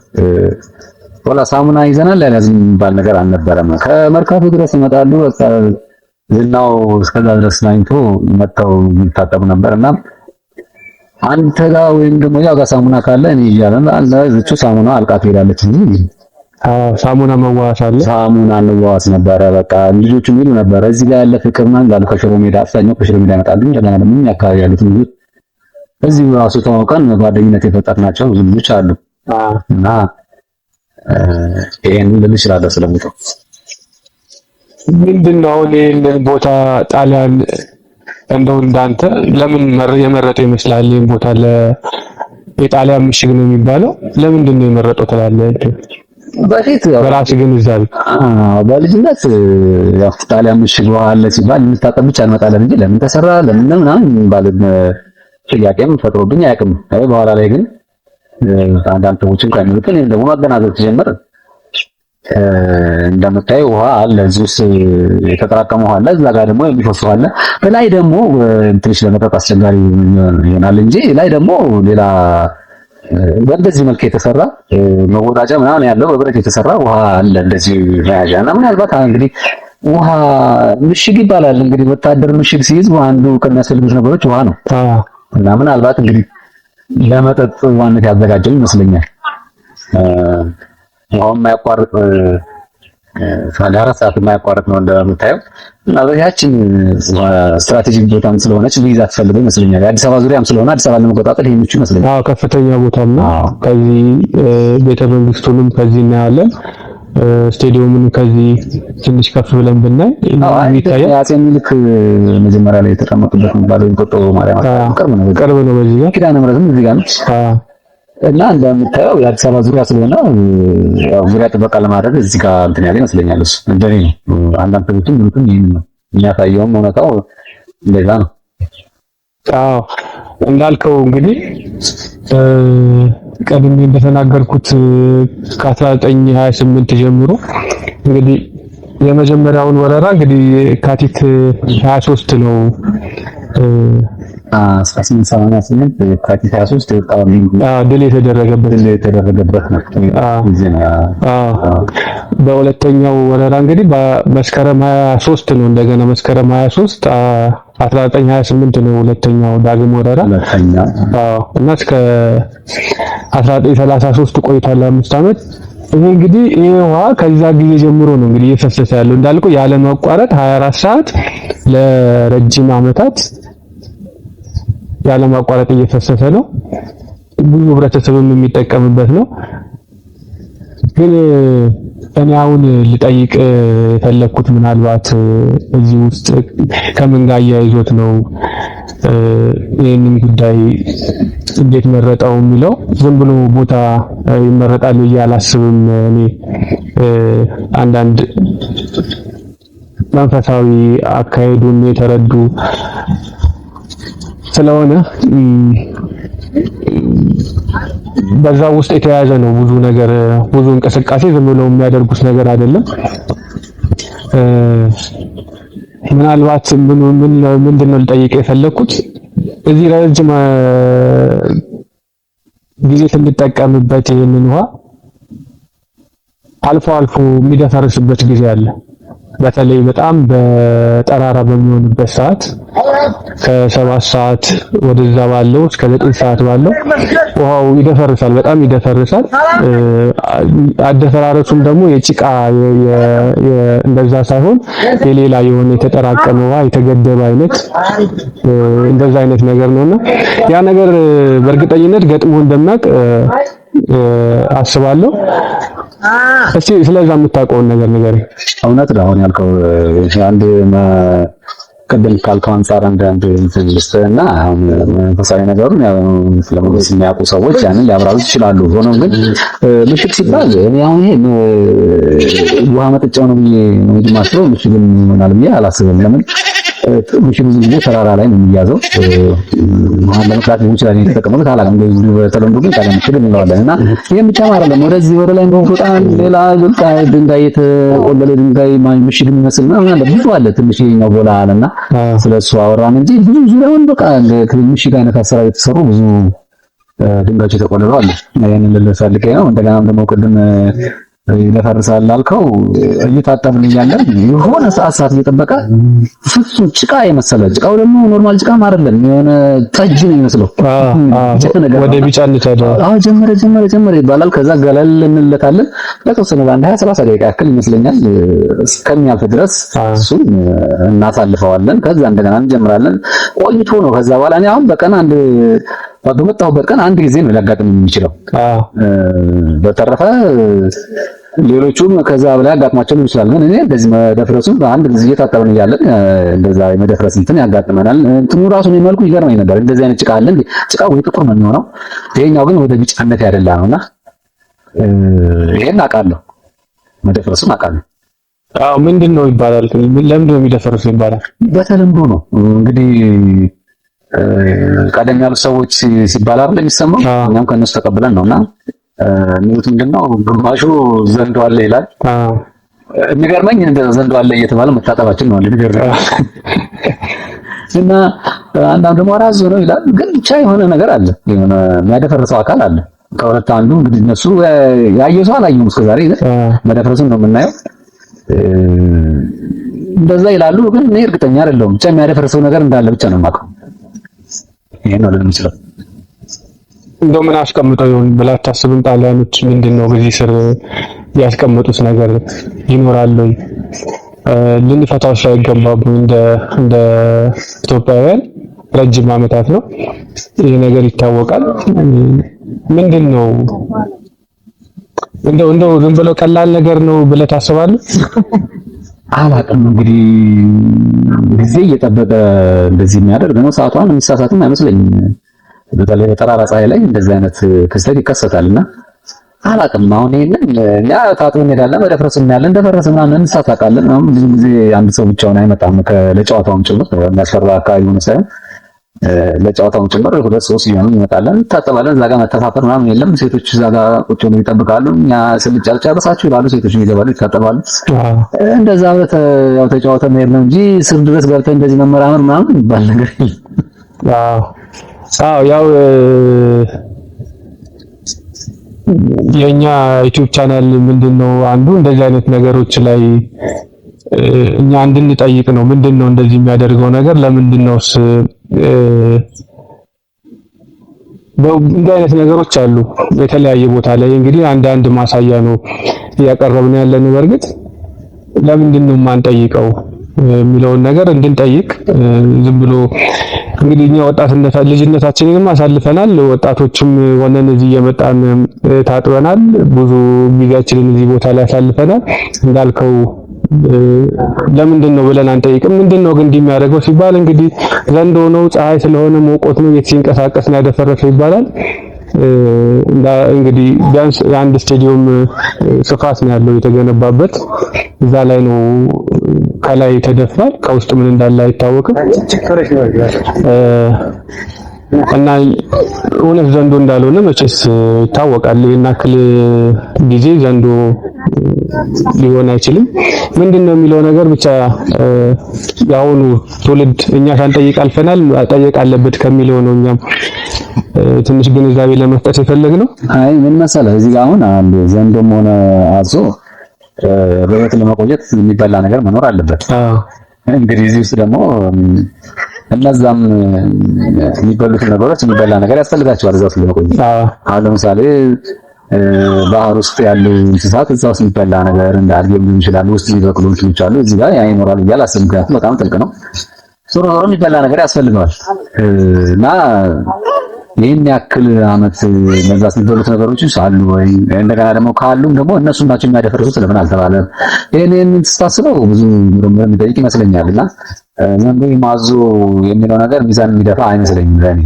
ወላ ሳሙና ይዘናል ያለዝም ባል ነገር አልነበረም። ከመርካቶ ድረስ ይመጣሉ። በቃ ዝናው እስከዛ ድረስ ናኝቶ መጣው ይታጠቡ ነበርና አንተ ጋር ወይም ደግሞ ያው ጋር ሳሙና ካለ እኔ ይያለን አለ እዚቹ ሳሙና አልቃት ሄዳለች እንጂ ሳሙና መዋስ አለ። ሳሙና መዋስ ነበረ። በቃ ልጆቹ የሚሉ ነበር እዚህ ጋር ያለ ፍቅርና እንዳል ከሽሮ ሜዳ አፍሳኛው ከሽሮ ሜዳ ይመጣሉ። እንደገና ደግሞ ያካባቢ ያሉት ልጆች እዚህ ራሱ ተዋውቀን ጓደኝነት የፈጠርናቸው ልጆች አሉ እና ይሄን ልል እችላለሁ ስለሚጠው ምንድነው ይሄንን ቦታ ጣሊያን እንደው እንዳንተ ለምን የመረጠ ይመስላል? ይሄን ቦታ የጣሊያን ምሽግ ነው የሚባለው ለምንድን ነው የመረጠው ትላለህ? በፊት በራስ ግን እዛል በልጅነት ያው ጣሊያን ምሽግ አለ ሲባል እንታጠብ ብቻ እንመጣለን እንጂ ለምን ተሰራ ለምን ምናምን ባለ ጥያቄም ፈጥሮብኝ አያውቅም። በኋላ ላይ ግን አንዳንድ ሰዎችን ከሚሉትን ደግሞ ማገናዘብ ተጀመረ። እንደምታየው ውሃ አለ እዚህ ውስጥ የተጠራቀመ ውሃ አለ። እዛ ጋር ደግሞ የሚፈስ ውሃ አለ። በላይ ደግሞ ትንሽ ለመጠጥ አስቸጋሪ ይሆናል እንጂ ላይ ደግሞ ሌላ በእንደዚህ መልክ የተሰራ መወጣጫ ምናምን ያለው በብረት የተሰራ ውሃ አለ እንደዚህ መያዣ እና ምናልባት እንግዲህ ውሃ ምሽግ ይባላል። እንግዲህ ወታደር ምሽግ ሲይዝ አንዱ ከሚያስፈልጉት ነገሮች ውሃ ነው እና ምናልባት እንግዲህ ለመጠጥ ዋነት ያዘጋጀው ይመስለኛል። ውሃው የማያቋርጥ ለ4 ሰዓት የማያቋርጥ ነው እንደምታየው እና በያችን ስትራቴጂክ ቦታም ስለሆነች ቪዛ ትፈልገው ይመስለኛል። የአዲስ አበባ ዙሪያም ስለሆነ አዲስ አበባ ለመቆጣጠር ይሄ ምቹ ይመስለኛል። አዎ ከፍተኛ ቦታም ነው። ከዚህ ቤተ መንግስቱንም ከዚህ እናያለን። ስቴዲየሙን ከዚህ ትንሽ ከፍ ብለን ብናይ ይታያል። አፄ ምኒልክ መጀመሪያ ላይ የተቀመጡበት የሚባለው እንጦጦ ማርያም ቅርብ ነው። በዚህ ጋር ኪዳነ ምሕረትም እዚህ ጋር ነው እና እንደምታየው የአዲስ አበባ ዙሪያ ስለሆነ ያው ዙሪያ ጥበቃ ለማድረግ እዚህ ጋር እንትን ያለ ይመስለኛል። እሱ እንደኔ ነው። አንዳንድ ሰዎችም ምንም የሚያሳየውም እውነታው እንደዛ ነው። አዎ እንዳልከው እንግዲህ ቀድሜ እንደተናገርኩት ከ1928 ጀምሮ እንግዲህ የመጀመሪያውን ወረራ እንግዲህ የካቲት 23 ነው 1888 የካቲት 23 የወጣው ድል የተደረገበት ነው። በሁለተኛው ወረራ እንግዲህ በመስከረም 23 ነው። እንደገና መስከረም 23 1928 ነው ሁለተኛው ዳግም ወረራ። እና እስከ 1933 ቆይቷል 5 ዓመት። ይሄ እንግዲህ ይሄ ውሃ ከዛ ጊዜ ጀምሮ ነው እንግዲህ እየፈሰሰ ያለው እንዳልኩ ያለ ማቋረጥ 24 ሰዓት ለረጅም ዓመታት ያለ ማቋረጥ እየፈሰሰ ነው። ብዙ ህብረተሰብም የሚጠቀምበት ነው። ግን እኔ አሁን ልጠይቅ የፈለኩት ምናልባት እዚህ ውስጥ ከምን ጋር ያይዞት ነው ይሄንን ጉዳይ እንዴት መረጣው የሚለው ዝም ብሎ ቦታ ይመረጣል ብዬ አላስብም። እኔ አንዳንድ መንፈሳዊ አካሄዱን የተረዱ ስለሆነ በዛ ውስጥ የተያዘ ነው። ብዙ ነገር ብዙ እንቅስቃሴ ዝም ብለው የሚያደርጉት ነገር አይደለም። ምናልባት ምንድነው ልጠይቅ የፈለኩት እዚህ ረጅም ጊዜ ስንጠቀምበት ይሄንን ውሃ አልፎ አልፎ የሚደፈርስበት ጊዜ አለ። በተለይ በጣም በጠራራ በሚሆንበት ሰዓት ከ7 ሰዓት ወደዛ ባለው እስከ 9 ሰዓት ባለው ውሃው ይደፈርሳል፣ በጣም ይደፈርሳል። አደፈራረሱም ደግሞ የጭቃ እንደዛ ሳይሆን የሌላ የሆነ የተጠራቀመ ውሃ የተገደበ አይነት እንደዛ አይነት ነገር ነውና ያ ነገር በእርግጠኝነት ገጥሞ እንደማቅ አስባለሁ። እስቲ ስለዛ የምታውቀውን ነገር ንገረኝ። እውነት ነው አሁን ያልከው አንድ ቅድም ካልከው አንፃር አንድ ልስጥና አሁን መንፈሳዊ ነገሩን ያው ስለሞት የሚያውቁ ሰዎች ያንን ሊያብራሩት ይችላሉ። ሆኖም ግን ምሽግ ሲባል እኔ አሁን ይሄ ውሃ መጠጫው ነው የማስበው። ምሽግም ይሆናል ብዬ አላስብም። ለምን ምሽግ ብዙ ጊዜ ተራራ ላይ ነው የሚያዘው። ውሃ ለመቅዳት ሊሆን ይችላል የተጠቀሙት አላውቅም። በተለምዶ ግን ታዲያ ምሽግ እንለዋለን። እና ይሄ ብቻ አይደለም፣ ወደዚህ ወደ ላይ ነው በጣም ሌላ ድንጋይ የተቆለለ ድንጋይ ምሽግ የሚመስል ምናምን አለ፣ ብዙ አለ። ትንሽ ይኸኛው ጎላ አለና ስለሱ አወራን እንጂ ብዙ ዙሪያውን በቃ ምሽግ አይነት አሰራር የተሰሩ ብዙ ድንጋዮች የተቆለሉ አለ። ያንን ልልፈልግ ነው። እንደገናም ደግሞ ቅድም ይደፈርሳል አልከው እየታጠብን እያለን የሆነ ሰዓት እየጠበቀ ፍጹም ጭቃ የመሰለ ጭቃው ደግሞ ኖርማል ጭቃም አይደለም፣ የሆነ ጠጅ ነው የሚመስለው። ወደ ቢጫነት ጀመረ ይባላል። ከዛ ገለል እንለታለን ለተወሰነ 20-30 ደቂቃ ያክል ይመስለኛል እስከሚያልፍ ድረስ እሱን እናሳልፈዋለን። ከዛ እንደገና እንጀምራለን። ቆይቶ ነው ከዛ በኋላ እኔ አሁን በቀን በመጣሁበት ቀን አንድ ጊዜ ነው ሊያጋጥም የሚችለው። በተረፈ ሌሎቹም ከዛ በላይ አጋጥሟቸው ይችላል። ግን እኔ እንደዚህ መደፍረሱ አንድ ጊዜ እየታጠብን እያለን እንደዛ የመደፍረስ እንትን ያጋጥመናል። እንትኑ ራሱ ነው መልኩ ይገርመኝ ነበር። እንደዚህ አይነት ጭቃ አለ እንዴ? ጭቃው ወይ ጥቁር ነው የሚሆነው፣ ይሄኛው ግን ወደ ቢጫነት ያደላ ነውና ይሄን አውቃለሁ፣ መደፍረሱን አውቃለሁ። አዎ ምንድነው ይባላል? ለምንድን ነው የሚደፈረሱ ይባላል? በተለምዶ ነው እንግዲህ ቀደም ያሉ ሰዎች ሲባል አይደል የሚሰማው፣ እኛም ከነሱ ተቀብለን ነውና ሚሉት ምንድነው ግማሹ ዘንዶ አለ ይላል። የሚገርመኝ እንደዛ ዘንዶ አለ እየተባለ መታጠባችን ነው የሚገርመኝ። እና አንዳንድ ደግሞ ራሱ ነው ይላል። ግን ብቻ የሆነ ነገር አለ፣ የሆነ የሚያደፈርሰው አካል አለ። ከሁለት አንዱ እንግዲህ እነሱ ያየው ሰው አላየውም እስከዛሬ መደፈረሱን ነው የምናየው። እንደዛ ይላሉ። ግን እኔ እርግጠኛ አይደለሁም። ብቻ የሚያደፈርሰው ነገር እንዳለ ብቻ ነው የማውቀው። ይሄን ነው ለምሳሌ እንደው ምን አስቀምጠው ይሆን ብላ ታስብም። ጣሊያኖች ምንድነው በዚህ ስር ያስቀመጡት ነገር ይኖራል ወይ? ልንፈታው ሳይገባቡ እንደ ኢትዮጵያውያን ረጅም ዓመታት ነው ይሄ ነገር ይታወቃል። ምንድነው እንደው ዝም ብሎ ቀላል ነገር ነው ብለህ ታስባለህ? አላውቅም። እንግዲህ ጊዜ እየጠበቀ እንደዚህ የሚያደርግ ነው። ሰዓቷን የሚሳሳትም አይመስለኝም። በተለይ በጠራራ ፀሐይ ላይ እንደዚህ አይነት ክስተት ይከሰታልና አላውቅም። አሁን ይሄንን እኛ ታጥበን እንሄዳለን፣ መደፍረስም ያለን እንደፈረስን ምናምን እንሳሳቃለን። አሁን ብዙ ጊዜ አንድ ሰው ብቻውን አይመጣም፣ ለጨዋታውም ጭምር የሚያስፈራ አካባቢ ሆነ ሳይሆን ለጨዋታውም ጭምር 2-3 እያልን እንመጣለን፣ እንታጠባለን። እዛ ጋር መተፋፈር ምናምን የለም። ሴቶች እዛ ጋር ቁጭ ብለው ይጠብቃሉ። እኛ ስንጨርሳችሁ ይላሉ፣ ሴቶች ይገባሉ፣ ይታጠባሉ። እንደዛ ያው ተጨዋታ መሄድ ነው እንጂ ስር ድረስ ገብተን እንደዚህ መመራመር ምናምን ይባል ነገር የለም። ያው የኛ ዩቲዩብ ቻናል ምንድነው አንዱ እንደዚህ አይነት ነገሮች ላይ እኛ እንድንጠይቅ ነው። ምንድነው እንደዚህ የሚያደርገው ነገር ለምንድነውስ በእንዲህ አይነት ነገሮች አሉ የተለያየ ቦታ ላይ እንግዲህ አንድ ማሳያ ነው እያቀረብን ያለነው። በርግጥ ለምንድነው የማንጠይቀው የሚለውን ነገር እንድንጠይቅ ዝም ብሎ እንግዲህ እኛ ልጅነታችንንም አሳልፈናል። ወጣቶችም ሆነን እዚህ እየመጣን ታጥበናል። ብዙ ጊዜያችንን እዚህ ቦታ ላይ አሳልፈናል። እንዳልከው ለምንድነው ብለን አንጠይቅም። ምንድነው ግን እንዲህ የሚያደርገው ሲባል እንግዲህ ዘንዶ ነው፣ ፀሐይ ስለሆነ ሞቆት ነው ሲንቀሳቀስ ነው ያደፈረሰው ይባላል። እንግዲህ ቢያንስ የአንድ ስቴዲየም ስፋት ነው ያለው የተገነባበት። እዛ ላይ ነው ከላይ ተደፍሯል። ከውስጥ ምን እንዳለ አይታወቅም። እና እውነት ዘንዶ እንዳልሆነ መቼስ ይታወቃል። የናክል ጊዜ ዘንዶ ሊሆን አይችልም። ምንድነው የሚለው ነገር ብቻ ያሁኑ ትውልድ እኛ ሳንጠይቅ አልፈናል፣ ጠየቅ አለበት ከሚለው ነው እኛም ትንሽ ግንዛቤ ለመፍጠር የፈለግነው። አይ ምን መሰለህ እዚህ ጋር አሁን አንድ ዘንዶም ሆነ አዞ በህይወት ለመቆየት የሚበላ ነገር መኖር አለበት። እንግዲህ እዚህ ውስጥ ደግሞ እነዛም የሚበሉት ነገሮች የሚበላ ነገር ያስፈልጋቸዋል እዛው ለመቆየት። አሁን ለምሳሌ ባህር ውስጥ ያሉ እንስሳት እዛው የሚበላ ነገር እንደ አልጌም ሊሆን ይችላል፣ ውስጥ የሚበቅሉ እንትኖች አሉ። እዚህ ጋር ያ ይኖራል ብዬ አላስብም፣ ምክንያቱም በጣም ጥልቅ ነው። ዞሮ የሚበላ ነገር ያስፈልገዋል እና ይሄን ያክል አመት መዛስ የሚበሉት ነገሮች አሉ ወይ? እንደገና ደግሞ ካሉም ደግሞ እነሱ ናቸው የሚያደፈርሱት ለምን አልተባለም? ይሄንን ስታስበው ብዙ ምርምር የሚጠይቅ ይመስለኛልና ዘንዶ ማዞ የሚለው ነገር ሚዛን የሚደፋ አይመስለኝም ለኔ።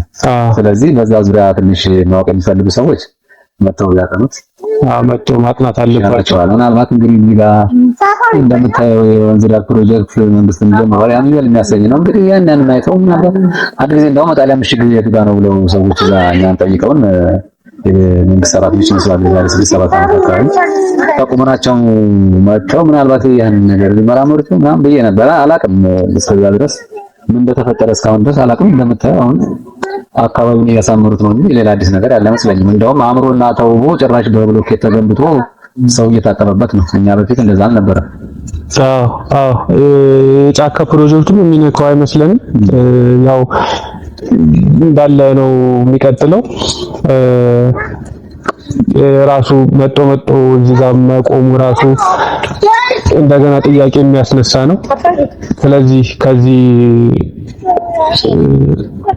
ስለዚህ በዛ ዙሪያ ትንሽ ማወቅ የሚፈልጉ ሰዎች መተው ያጠኑት መተው ማጥናት አለባቸው። ምናልባት እንግዲህ እዚህ ጋር እንደምታየው የወንዝ ዳር ፕሮጀክት መንግስት እንደጀመረ ያን ይል የሚያሰኝ ነው። እንግዲህ ያን አይተው ምናልባት አንድ ጊዜ እንደውም መጣሊያ ምሽግ የቱ ጋር ነው ብለው ሰዎች ጋር እኛን ጠይቀውን የመንግስት ሰራተኞች መስዋዕት ዛሬ 7 ዓመት አካባቢ ተቁመናቸው መጥተው ምናልባት ያን ነገር ሊመራመሩት ምናምን ብዬ ነበር። አላውቅም እስከዛ ድረስ ምን እንደተፈጠረ እስካሁን ድረስ አላውቅም። እንደምታየው አሁን አካባቢውን እያሳመሩት ነው እንጂ ሌላ አዲስ ነገር ያለ አይመስለኝም። እንደውም አምሮና ተውቦ ጭራሽ በብሎኬት ተገንብቶ ሰው እየታጠበበት ነው። እኛ በፊት እንደዛ አልነበረ። የጫካ ፕሮጀክቱም የሚነካው አይመስለንም። ያው እንዳለ ነው የሚቀጥለው። ራሱ መጦ እዚህ ጋር መቆሙ ራሱ እንደገና ጥያቄ የሚያስነሳ ነው። ስለዚህ ከዚህ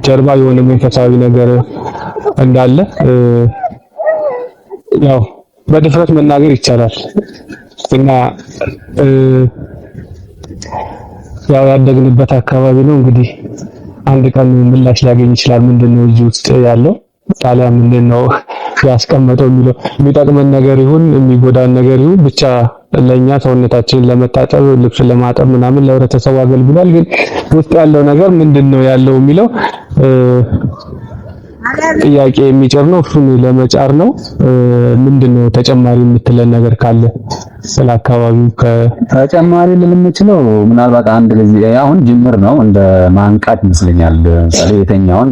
ጀርባ የሆነ መንፈሳዊ ነገር እንዳለ ያው በድፍረት መናገር ይቻላል እና ያው ያደግንበት አካባቢ ነው። እንግዲህ አንድ ቀን ምላሽ ሊያገኝ ይችላል። ምንድነው እዚህ ውስጥ ያለው ጣሊያን ምንድነው ያስቀመጠው የሚለው የሚጠቅመን ነገር ይሁን የሚጎዳን ነገር ይሁን ብቻ ለኛ ሰውነታችንን ለመታጠብ ልብስ ለማጠብ ምናምን ለህብረተሰቡ አገልግሏል። ግን ውስጥ ያለው ነገር ምንድነው ያለው የሚለው ጥያቄ የሚጭር ነው። እሱን ለመጫር ነው። ምንድነው ተጨማሪ የምትለን ነገር ካለ ስለ አካባቢው ተጨማሪ ልንችለው ምናልባት አንድ ጊዜ አሁን ጅምር ነው እንደ ማንቃት ይመስለኛል። ለምሳሌ የተኛውን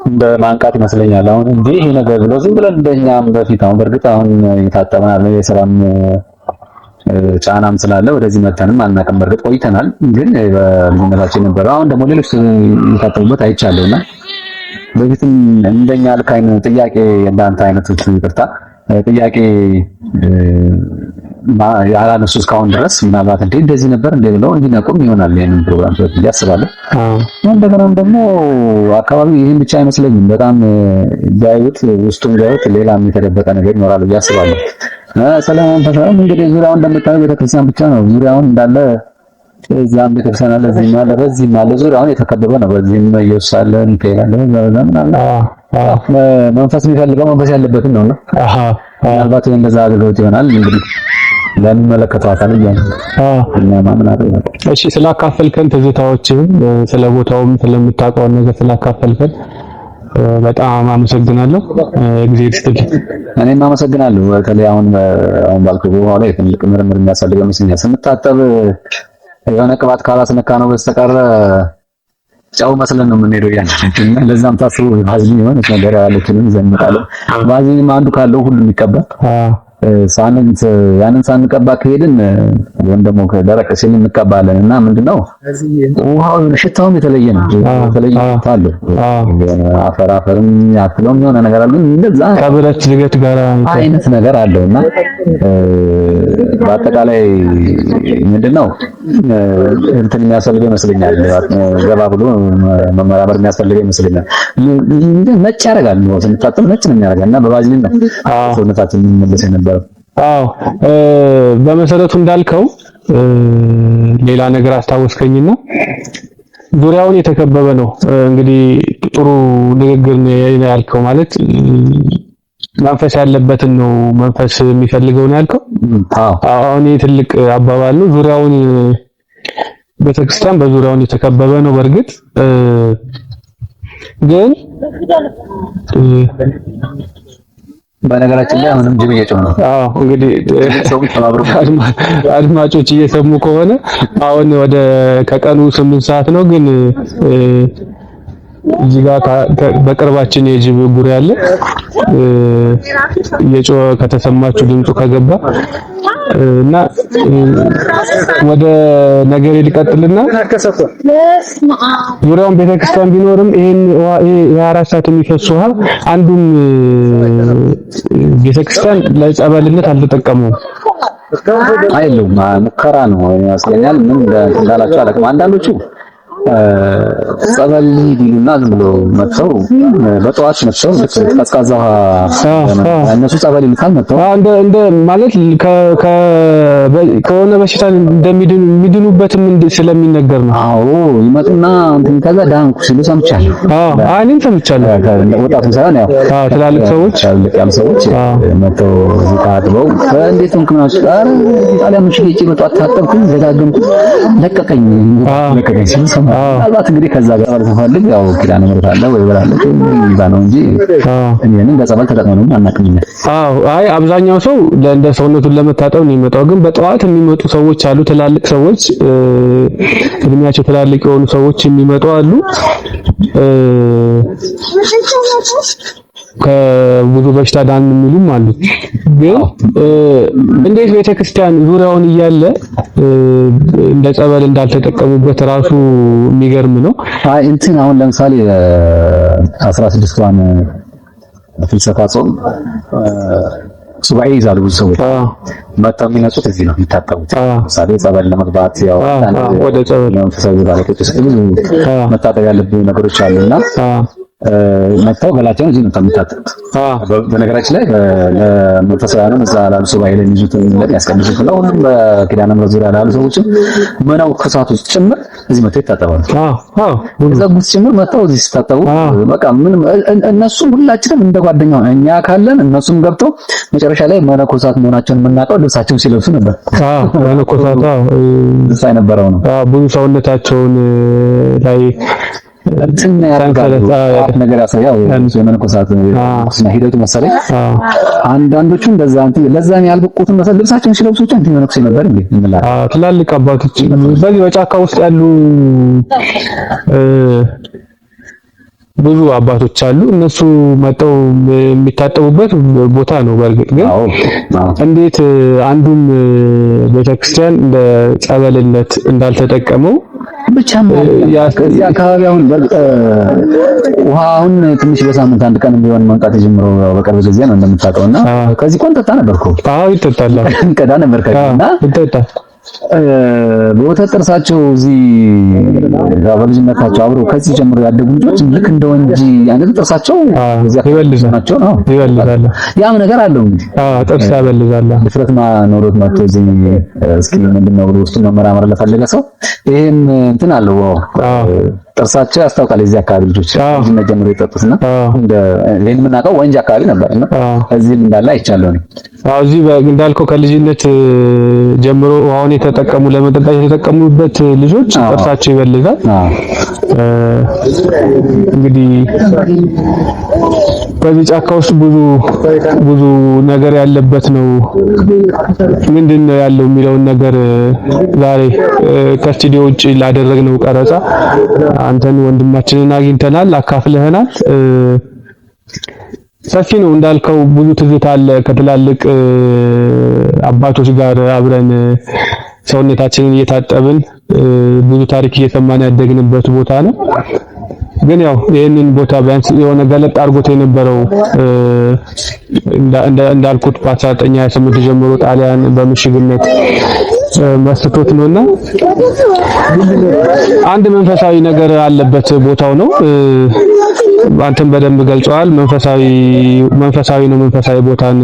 እንደ ማንቃት ይመስለኛል አሁን እንጂ ይሄ ነገር ብሎ ዝም ብለን እንደኛም በፊት አሁን በእርግጥ አሁን የታጠበናል የሰላም ጫናም ስላለ ወደዚህ መተንም አልናቀም። በእርግጥ ቆይተናል፣ ግን በልጅነታችን ነበር። አሁን ደግሞ ሌሎች የታጠቡበት አይቻለውና በፊትም እንደኛ ልካይን ጥያቄ እንዳንተ አይነቶች ይቅርታ ጥያቄ ያላነሱ እስካሁን ድረስ ምናልባት እንደዚህ ነበር ብለው እንዲነቁም ይሆናል ይሄንን ፕሮግራም ሰዎች ያስባሉ። እንደገናም ደግሞ አካባቢው ይሄን ብቻ አይመስለኝም። በጣም ዳይት ውስጡን ዳይት ሌላም የተደበቀ ነገር ይኖራል ያስባሉ። ሰላም ተሰላም እንግዲህ ዙሪያውን እንደምታዩ ቤተክርስቲያን ብቻ ነው። ዙሪያውን እንዳለ እዛም ቤተክርስቲያን አለ፣ እዚህም አለ፣ በዚህም አለ። ዙሪያውን የተከበበ ነው። በዚህም ኢየሱስ አለ፣ ሚካኤል አለ፣ ምናምን መንፈስ የሚፈልገው መንፈስ ያለበት ነው። ምናልባት እንደዛ አድርገውት ይሆናል እንግዲህ ለሚመለከተው አካል ይያል እና ማምን አደረገ። እሺ ስላካፈልከን ትዝታዎችም ስለ ቦታውም ስለምታውቀው ነገር ስላካፈልከን በጣም አመሰግናለሁ። እግዚአብሔር ይስጥልኝ። እኔም አመሰግናለሁ። በተለይ አሁን ባልኩ በኋላ የትልቅ ምርምር የሚያስፈልገው መስኛ ስንታጠብ የሆነ ቅባት ካላስነካ ነው በስተቀር ጫው መስለን ነው የምንሄደው ያንቺና ለዛም ታስቡ ባዝሊን የሆነ ነገር ያለችንም ዘንጣለን ባዝሊን አንዱ ካለው ሁሉም ይቀባል ያንን ሳንቀባ ከሄድን ወይም ደግሞ ከደረቅ ሲል እንቀባለን እና ምንድነው ውሃው ሽታውም የተለየ ነው የተለየ ታለ አፈራፈርም ያክሎም የሆነ ነገር አለ እንደዛ ከብረት ዝገት ጋር አይነት ነገር አለውና በአጠቃላይ ምንድነው እንትን የሚያስፈልገው ይመስለኛል ገባ ብሎ መመራመር የሚያስፈልገው ይመስለኛል ነጭ ያደርጋል ነው ስንታጠብ ነጭ ነው የሚያደርጋልና በባዝሊን ነው ሰውነታችን የሚመለስ ነበር አዎ በመሰረቱ እንዳልከው ሌላ ነገር አስታወስከኝና ዙሪያውን የተከበበ ነው እንግዲህ ጥሩ ንግግር ነው ያልከው ማለት መንፈስ ያለበትን ነው መንፈስ የሚፈልገው ነው ያልከው አሁን ትልቅ አባባል ነው ዙሪያውን ቤተክርስቲያን በዙሪያውን የተከበበ ነው በርግጥ ግን በነገራችን ላይ አሁንም ጅብ እየጮኸ ነው እንግዲህ አድማጮች እየሰሙ ከሆነ አሁን ወደ ከቀኑ 8 ሰዓት ነው ግን እዚህ ጋር በቅርባችን የጅብ ጉር ያለ እየጮኸ ከተሰማችሁ ድምፁ ከገባ እና ወደ ነገር ሊቀጥልና ዙሪያውን ቤተክርስቲያን ቢኖርም ይሄን የ24 ሰዓት የሚፈስ ውሃ አንዱም ቤተክርስቲያን ለጸበልነት አልተጠቀመውም አይደለም ሙከራ ነው ያስለኛል ምን እንዳላችሁ አላውቅም አንዳንዶቹ ጸበል ሊሉና ዝም ብሎ መጥተው በጠዋት መጥተው ቀዝቃዛ እነሱ ጸበል ይልካል መጥተው እንደ ማለት ከሆነ በሽታ እንደሚድኑበትም ስለሚነገር ነው አዎ ይመጡና እንትን ከዛ ዳንኩ ሲሉ ሰምቻለሁ እኔም ሰምቻለሁ ወጣቱ ሳይሆን ያው ትላልቅ ሰዎች መጥተው እዚህ ታጥበው እንዴት ነው ምናምን አረ ጣሊያን ምንጭ ሄጄ በጠዋት ታጠብኩኝ ዘጋገምኩ ለቀቀኝ ሲሉ አልባት እንግዲህ ከዛ ጋር ባልፈልግ ያው ኪዳነ ምሕረት አለ ወይ ብላለች ይዛ ነው እንጂ እኔንም በጸበል ተጠቅመው ነው አናውቅም አይ አብዛኛው ሰው ለእንደ ሰውነቱን ለመታጠብ ነው የሚመጣው ግን በጠዋት የሚመጡ ሰዎች አሉ ትላልቅ ሰዎች እድሜያቸው ትላልቅ የሆኑ ሰዎች የሚመጡ አሉ ከብዙ በሽታ ዳን የሚሉም አሉ ግን እንዴት ቤተክርስቲያን ዙሪያውን እያለ እንደ ጸበል እንዳልተጠቀሙበት ራሱ የሚገርም ነው አይ እንትን አሁን ለምሳሌ 16ቷን ፍልሰታ ጾም ሱባኤ ይዛሉ ብዙ ሰዎች መጣው የሚነጹት እዚህ ነው የሚታጠቡት ለምሳሌ ጸበል ለመግባት ያው ወደ ጸበል መንፈሳዊ ባለቤቶች ብዙ መታጠብ ያለብን ነገሮች አሉና መጣው ገላቸውን እዚህ ነው ተምታጠቁት በነገራችን ላይ ለመንፈሳውያኑ እዛ ላሉ ሱባኤ ላይ ይዙት ያስቀምጡት ነው ሁሉም በኪዳነ ምሕረት ዙሪያ ላሉ ሰዎች መናው ከሳቱ ውስጥ ጭምር እዚህ መጥተው ይታጠባሉ እዛ ጉስ ጭምር መጣው እዚህ ሲታጠቡ በቃ ምንም እነሱ ሁላችንም እንደ ጓደኛው እኛ ካለን እነሱም ገብተው መጨረሻ ላይ መነኮሳት መሆናቸውን የምናውቀው ልብሳቸውን ሲለብሱ ነበር መነኮሳት ልብስ አይነበረው ነው ብዙ ሰውነታቸውን ላይ እንትን ያረጋሉ ነገር ያሳያው የመነኮሳት ስና ሂደቱ መሰለኝ አንዳንዶቹ እንደዛ እንትን ለዛም ያልበቁትን መሰል ልብሳቸውን ሲለብሱ እንትን መነኮስ ነበር እንዴ እንላለን ትላልቅ አባቶች በዚህ በጫካ ውስጥ ያሉ ብዙ አባቶች አሉ እነሱ መጣው የሚታጠቡበት ቦታ ነው በርግጥ ግን እንዴት አንዱም ቤተክርስቲያን እንደ ጸበልነት እንዳልተጠቀመው ብቻም ያከዚያ አካባቢ አሁን ውሃውን ትንሽ በሳምንት አንድ ቀን ቢሆን መምጣት ጀምሮ በቅርብ ጊዜ ነው እንደምታውቀውና ከዚህ ቆን ተጣ ነበርኩ ይጠጣል ቀዳ ነበርከና ይጠጣል በወተት ጥርሳቸው እዚህ በልጅነታቸው አብሮ ከዚህ ጀምሮ ያደጉ ልጆች ልክ እንደ ወንጂ ያንን ጥርሳቸው ይበልዛቸው ነው ይበልዛል ያም ነገር አለው እንጂ ጥርስ ያበልዛል ድፍረት ኖሮት መጥቶ እዚህ እስኪ ምንድነው ብሎ ውስጥ መመራመር ለፈለገ ሰው ይሄን እንትን አለው ጥርሳቸው ያስታውቃል እዚህ አካባቢ ልጆች ልጅነት ጀምሮ የጠጡትና እንደ ለምን ምናቀው ወንጂ አካባቢ ነበርና እዚህ እንዳለ አይቻለሁ ነው እዚህ እንዳልከው ከልጅነት ጀምሮ አሁን የተጠቀሙ ለመጠጣት የተጠቀሙበት ልጆች ጥርሳቸው ይበልዛል እንግዲህ በዚህ ጫካ ውስጥ ብዙ ነገር ያለበት ነው። ምንድነው ያለው የሚለውን ነገር ዛሬ ከስቱዲዮ ውጪ ላደረግነው ቀረጻ አንተን ወንድማችንን አግኝተናል፣ አካፍለህናል። ሰፊ ነው እንዳልከው፣ ብዙ ትዝታ አለ። ከትላልቅ አባቶች ጋር አብረን ሰውነታችንን እየታጠብን ብዙ ታሪክ እየሰማን ያደግንበት ቦታ ነው። ግን ያው ይሄንን ቦታ ቢያንስ የሆነ ገለጥ አድርጎት የነበረው እንዳልኩት በ1928 ጀምሮ ጣሊያን በምሽግነት መስርቶት ነውና አንድ መንፈሳዊ ነገር አለበት ቦታው ነው። አንተም በደንብ ገልጸዋል። መንፈሳዊ ነው፣ መንፈሳዊ ቦታን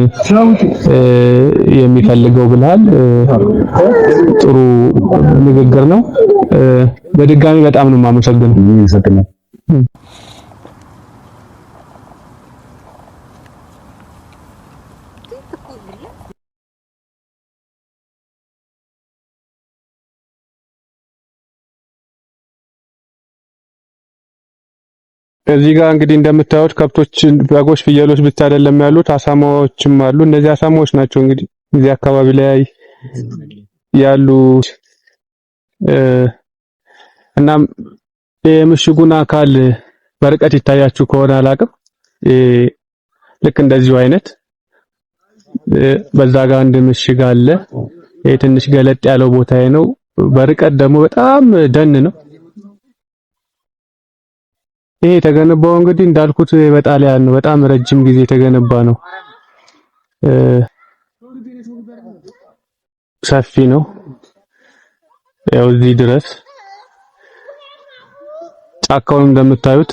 የሚፈልገው ብለሃል። ጥሩ ንግግር ነው። በድጋሚ በጣም ነው የማመሰግነው። እዚህ ጋር እንግዲህ እንደምታዩት ከብቶች፣ በጎች፣ ፍየሎች ብቻ አይደለም ያሉት አሳማዎችም አሉ። እነዚህ አሳማዎች ናቸው እንግዲህ እዚህ አካባቢ ላይ ያሉ እና የምሽጉን አካል በርቀት ይታያችሁ ከሆነ አላቅም። ልክ እንደዚሁ አይነት በዛ ጋር አንድ ምሽግ አለ። ይሄ ትንሽ ገለጥ ያለው ቦታ ነው። በርቀት ደግሞ በጣም ደን ነው። ይሄ የተገነባው እንግዲህ እንዳልኩት በጣሊያን ነው። በጣም ረጅም ጊዜ የተገነባ ነው። ሰፊ ነው። ያው እዚህ ድረስ ጫካውን እንደምታዩት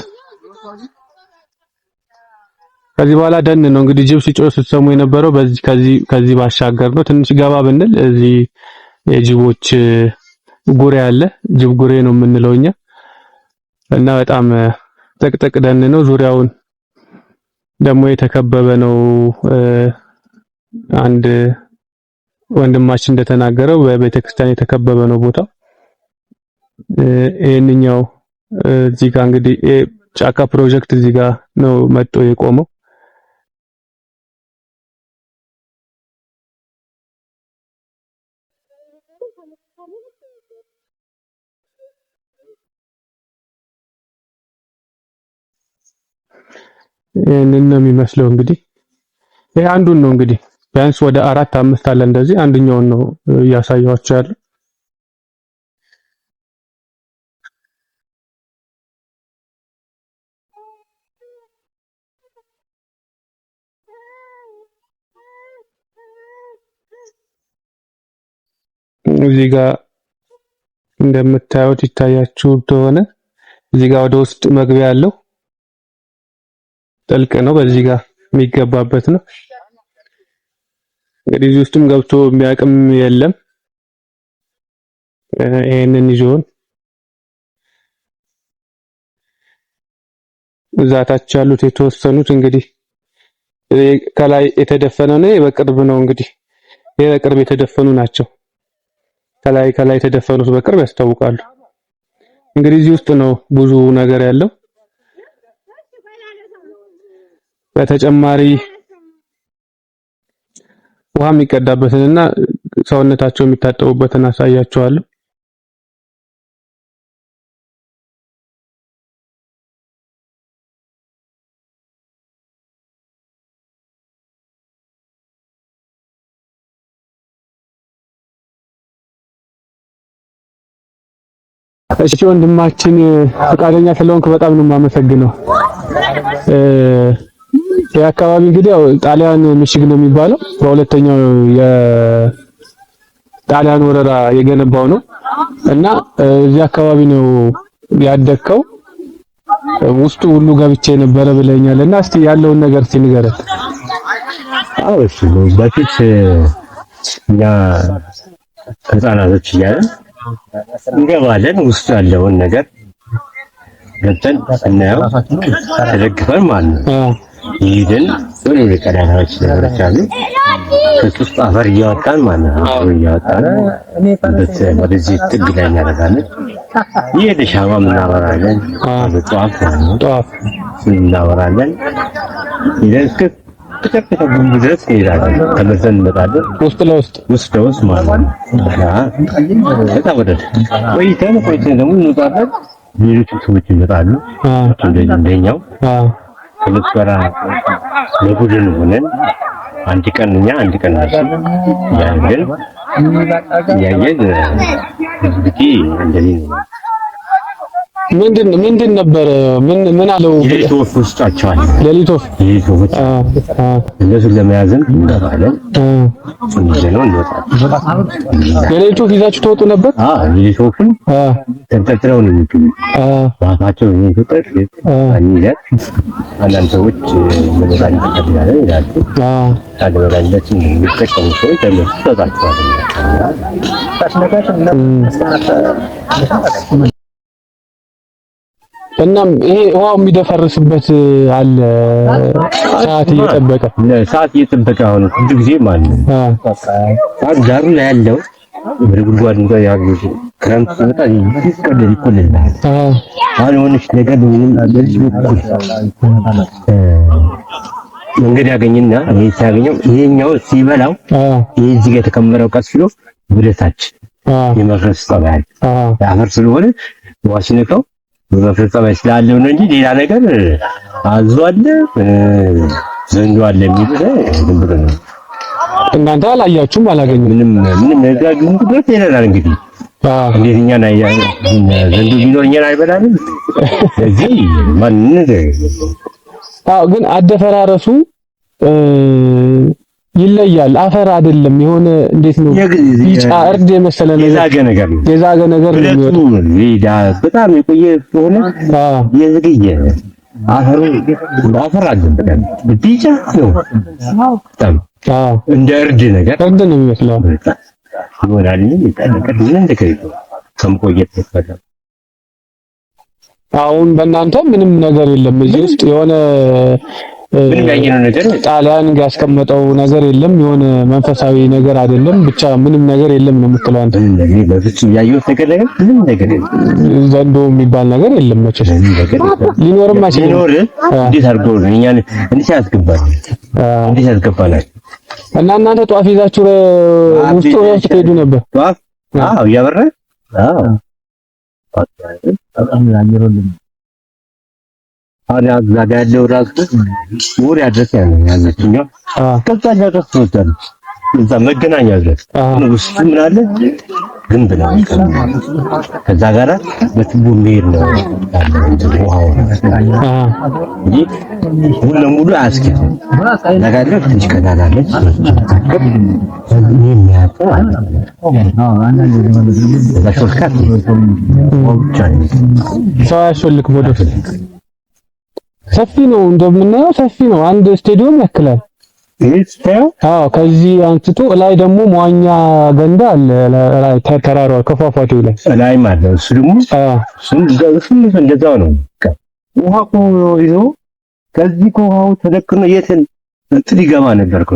ከዚህ በኋላ ደን ነው። እንግዲህ ጅብ ሲጮህ ስትሰሙ የነበረው ከዚህ ባሻገር ነው። ትንሽ ገባ ብንል እዚህ የጅቦች ጉሬ አለ። ጅብ ጉሬ ነው የምንለው እኛ እና በጣም ጥቅጥቅ ደን ነው። ዙሪያውን ደግሞ የተከበበ ነው። አንድ ወንድማችን እንደተናገረው በቤተክርስቲያን የተከበበ ነው ቦታው። ይሄንኛው እዚህ ጋር እንግዲህ ጫካ ፕሮጀክት እዚህ ጋር ነው መጥቶ የቆመው። ይሄንን ነው የሚመስለው። እንግዲህ ይሄ አንዱን ነው እንግዲህ ቢያንስ ወደ 4-5 አለ እንደዚህ። አንደኛውን ነው እያሳየኋቸው ያለው። እዚህ ጋር እንደምታዩት ይታያችሁ ከሆነ እዚህ ጋር ወደ ውስጥ መግቢያ አለው። ጥልቅ ነው። በዚህ ጋር የሚገባበት ነው። እንግዲህ እዚህ ውስጥም ገብቶ የሚያቅም የለም። ይሄንን ይዞን እዛ ታች ያሉት የተወሰኑት እንግዲህ ከላይ የተደፈነ ነው። በቅርብ ነው እንግዲህ ይሄ በቅርብ የተደፈኑ ናቸው። ከላይ የተደፈኑት በቅርብ ያስታውቃሉ። እንግዲህ እዚህ ውስጥ ነው ብዙ ነገር ያለው። በተጨማሪ ውሃ የሚቀዳበትንና ሰውነታቸው የሚታጠቡበትን አሳያቸዋለሁ። እሺ ወንድማችን ፈቃደኛ ስለሆንክ በጣም ነው የማመሰግነው። የአካባቢ እንግዲህ ያው ጣሊያን ምሽግ ነው የሚባለው። በሁለተኛው የጣሊያን ወረራ የገነባው ነው እና እዚህ አካባቢ ነው ያደግከው። ውስጡ ሁሉ ገብቼ ነበረ ብለኛል እና እስቲ ያለውን ነገር እስቲ ንገረን። አዎ እሺ፣ በፊት እኛ ህፃናቶች እያለን እንገባለን። ውስጡ ያለውን ነገር ገብተን እናየው ተደግፈን ማለት ነው። ይሄን ምን የቀዳዳዎች ነገሮች አሉ። ከውስጥ አፈር እያወጣን ማለት ነው። አፈር እያወጣን ወደዚህ ጥግ ላይ እናደርጋለን። ይሄ ሻማ እናበራለን። ጧፍ እናበራለን። ይደስክ ተከፈተ ጉንብ ድረስ ይሄዳል። ተመልሰን እንመጣለን። ውስጥ ለውስጥ ማለት ነው። በጣም ወደድ ቆይተን ደግሞ እንወጣለን። ሌሎች ሰዎች ይመጣሉ። እንደኛው ከሁለት ጋራ ለቡድን ሆነን አንድ ቀን እኛ አንድ ቀን ያለን እንግዲህ እንደዚህ ነው። ምንድን ነበር ምን አለው? ሌሊት ወፍ ውስጣቸዋል። ሌሊት ወፍ እነሱን ለመያዝም እንገባለን። ነው እንወጣለን። ሌሊት ወፍ ይዛችሁ ትወጡ ነበር? ሌሊት ወፍን ተንጠልጥለው ነው የሚገኙት። ባታቸው የሚፈጠር አንይዛት አንዳንድ ሰዎች መድኃኒት ተቀብለው ይላሉ። ታዲያ መድኃኒት የሚጠቀሙ ሰዎች ለእነሱ ተሰጣቸዋል። እናም ይሄ ውሃው የሚደፈርስበት አለ ሰዓት እየጠበቀ አሁን ብዙ ጊዜ ማለት ነው። አሁን ዳሩ ላይ ያለው ወደ ጉድጓድ እንኳን ያሉት ክረምት ሲመጣ ይቆልላል። አሁን የሆነች ነገር በዚህ በኩል መንገድ ያገኝና ይሄ ሲያገኘው ይሄኛው ሲበላው ይሄ እዚህ ጋር የተከመረው ቀስ ብሎ ወደ ታች የመፍረስ ጠባይ አፈር ስለሆነ ውሃ ሲነካው በመፈጸም ስላለው ነው እንጂ ሌላ ነገር አዞ አለ ዘንዶ አለ የሚሉት ዝም ብሎ ነው። እናንተ አላያችሁም? አላገኙም? ምንም ነገር ግን ድረስ ይላል እንግዲህ እንዴት እኛን ዘንዶ ቢኖር እኛን አይበላንም። ስለዚህ ማን ግን አደፈራረሱ ይለያል። አፈር አይደለም የሆነ እንዴት ነው ቢጫ እርድ የመሰለ ነገር የዛገ ነገር ነው የሚወጣው። በጣም የቆየ ሆነ የዝግየ አፈር አይደለም ቢጫ ነው። በጣም እንደ እርድ ነገር ነው የሚመስለው ይሆናል። ምን እንደከይቶ ከመቆየት ተፈጠረ። አሁን በእናንተ ምንም ነገር የለም እዚህ ውስጥ የሆነ ምንም ያየነው ነገር ጣሊያን ያስቀመጠው ነገር የለም። የሆነ መንፈሳዊ ነገር አይደለም። ብቻ ምንም ነገር የለም ነው የምትለው አንተ? በፍጹም ያየሁት ነገር ምንም ነገር የለም። ዘንዶ የሚባል ነገር የለም። መቼስ ሊኖርም አይችልም። ሊኖር እንዴት አድርጎ ነው እኛን እንዴት ያስገባናል? እና እናንተ ጧፍ ይዛችሁ ውስጥ ትሄዱ ነበር? ጧፍ እያበራ አሁን አዛጋ ያለው ራሱ ወር ያድረስ ያለችኛው ከዛኛ ድረስ ወጣን እዛ መገናኛ ድረስ ውስጥ ምን አለ ግንብ ነው። ከዛ ጋራ በትቡ መሄድ ነው ውሃው እንጂ ሙሉ ለሙሉ አያስኬድም። ነገር ትንሽ ቀዳዳለች ሰፊ ነው እንደምናየው ሰፊ ነው። አንድ ስቴዲየም ያክላል። ከዚህ አንስቶ ላይ ደግሞ መዋኛ ገንዳ አለ። ላይ ተራራው ከፏፏቴው ላይ ማለት ነው። እሱ ደግሞ እሱም እንደዛው ነው። ውሃው ይዞ ከዚህ ከውሃው ተደክኖ የትን እንትን ይገባ ነበር እኮ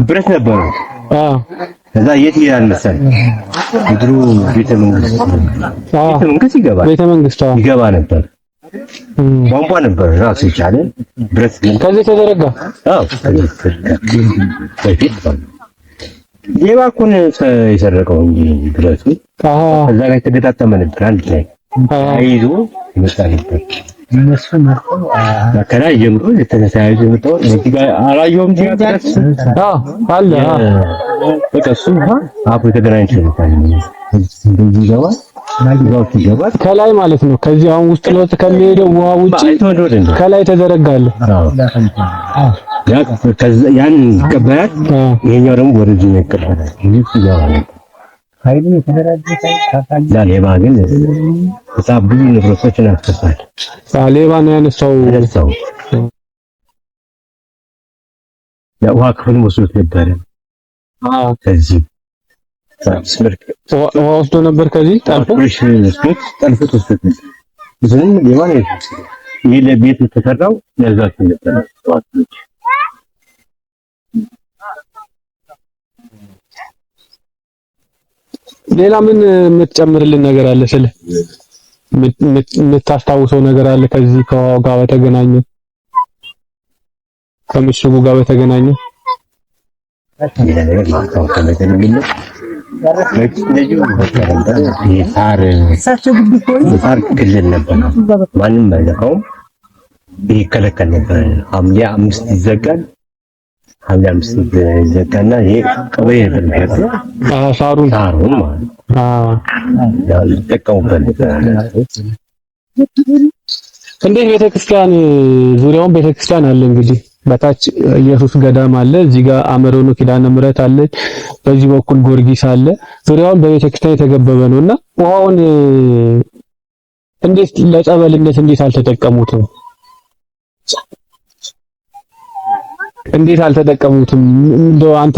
ብረት ነበር። ከዛ የት ይላል መሰለህ ድሮ ቤተ መንግስት ይገባ ነበር። ቧንቧ ነበር ራሱ ይቻለ ብረት ግን ከዚህ ተዘረጋ። ሌባ እኮ ነው የሰረቀው እንጂ ብረቱ ከዛ ጋር የተገጣጠመ ነበር። አንድ ላይ አይዞ ይመጣል ነበር። እነሱ ከላይ ጀምሮ የተነሳዩ የመጣው እዚህ ጋር አላየሁም። ድረስ አለ በቃ እሱ አብሮ ተገናኝቶ ይገባል ከላይ ማለት ነው። ከዚህ አሁን ውስጥ ለውስጥ ከሚሄደው ውሃ ውጪ ከላይ ተዘረጋለ። ያን ይቀበላል። ይሄኛው ደግሞ ወደዚህ ነው ይቀበላል። ይገባል። ኃይሉን የተደራጀ ሌባ ግን በጣም ብዙ ንብረቶችን አጥፍቷል። ሌባ ነው ያነሳው። የውሃ ክፍል ወስዶት ነበረ። ከዚህ ውሃ ወስዶ ነበር። ከዚህ ጠልፎት ወስዶት ዝም ሌባ ነው። ይሄ ለቤት የተሰራው ለዛችሁ ነበር። ሌላ ምን የምትጨምርልን ነገር አለ? ስለ የምታስታውሰው ነገር አለ ከዚህ ከውሃው ጋር በተገናኘ? ከምሽጉ ጋር በተገናኘ የሳር ክልል ነበር። ማንም አይነካውም። ይከለከል ነበር። ሐምሌ 5 ይዘጋል። ሐምሌ 5 ይዘጋና ይሄ ቀበሌ ነበር። ሳሩን ማለት ያው ይጠቀሙበት ነበር። እንዴት ቤተክርስቲያን ዙሪያውን ቤተክርስቲያን አለ እንግዲህ በታች ኢየሱስ ገዳም አለ፣ እዚህ ጋር አመሮኑ ኪዳነ ምሕረት አለ፣ በዚህ በኩል ጊዮርጊስ አለ። ዙሪያውን በቤተክርስቲያን የተገበበ ነውና ውሃውን እንዴት ለጸበልነት እንዴት አልተጠቀሙትም? እንደው አንተ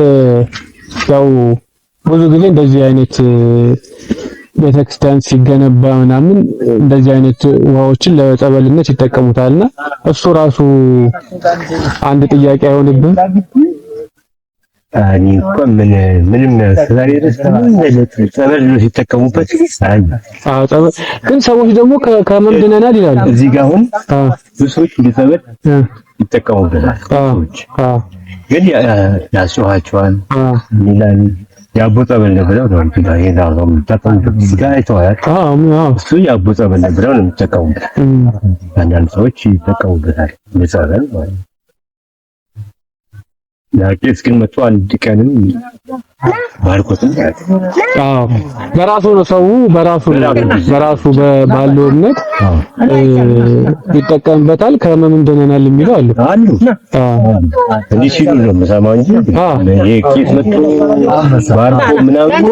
ያው ብዙ ጊዜ እንደዚህ አይነት ቤተክርስቲያን ሲገነባ ምናምን እንደዚህ አይነት ውሃዎችን ለጸበልነት ይጠቀሙታልና እሱ ራሱ አንድ ጥያቄ አይሆንብህም? እኔ እኮ ምንም ዛሬ ድረስ ጸበል ነው ሲጠቀሙበት። ጸበል ግን ሰዎች ደግሞ ከህመም ድነናል ይላሉ። እዚህ ጋር አሁን ብዙ ሰዎች ጸበል ይጠቀሙበታል። ግን ያስጨዋቸዋል ይላል። የአቦ ጸበል ነው ብለው ነው እንግዲህ ይሄዳሉ የሚጠቀሙበት። እዚህ ጋር አይተዋል። እሱ የአቦ ጸበል ነው ብለው ነው የሚጠቀሙበት። አንዳንድ ሰዎች ይጠቀሙበታል ለጸበል ማለት ነው። ቄስ ግን መጥቶ አንድ ቀንም ባርኮትም በራሱ ነው ሰው በራሱ ባለው እምነት ይጠቀምበታል። ከህመም እንደነናል የሚለው አሉ። እንዲህ ሲሉ ነው የምሰማው እንጂ ይሄ ቄስ መጥቶ ባርኮ ምናምን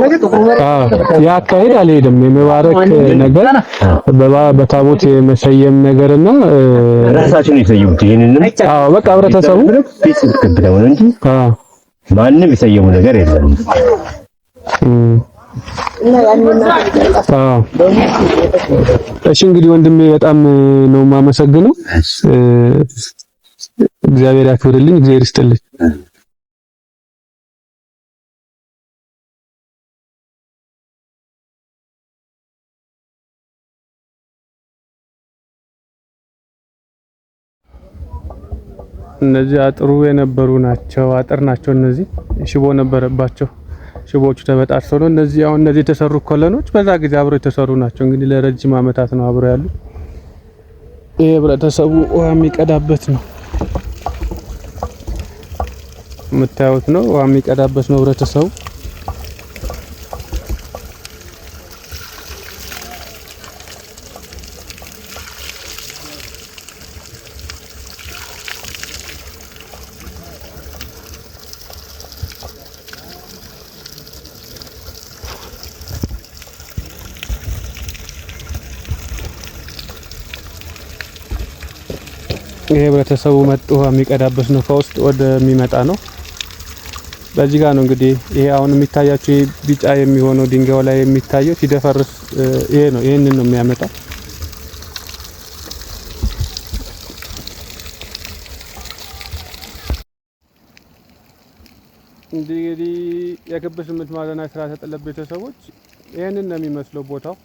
ያካሄድ አልሄድም። የመባረክ ነገር በታቦት የመሰየም ነገርና ራሳቸውን የሰየሙት ይሄንንም በቃ ህብረተሰቡ ነው እንጂ ማንም የሰየሙ ነገር የለም። እሺ እንግዲህ ወንድሜ በጣም ነው የማመሰግነው። እግዚአብሔር ያክብርልኝ፣ እግዚአብሔር ይስጥልኝ። እነዚህ አጥሩ የነበሩ ናቸው። አጥር ናቸው እነዚህ። ሽቦ ነበረባቸው። ሽቦቹ ተበጣጥሰው ነው እነዚህ። አሁን እነዚህ የተሰሩ ኮለኖች በዛ ጊዜ አብረው የተሰሩ ናቸው። እንግዲህ ለረጅም ዓመታት ነው አብረው ያሉ። ይሄ ህብረተሰቡ ውሃ የሚቀዳበት ነው የምታዩት ነው። ውሃ የሚቀዳበት ነው ህብረተሰቡ። ይሄ ህብረተሰቡ መጥቶ የሚቀዳበት ነው። ከውስጥ ወደሚመጣ ነው። በዚህ ጋር ነው እንግዲህ ይሄ አሁን የሚታያችሁ ቢጫ የሚሆነው ድንጋዩ ላይ የሚታየው ሲደፈርስ ይሄ ነው። ይሄንን ነው የሚያመጣው። እንግዲህ የክብ ስምንት ማዕዘናዊ ስርዓተ ጥለት ቤተሰቦች ይሄንን ነው የሚመስለው ቦታው።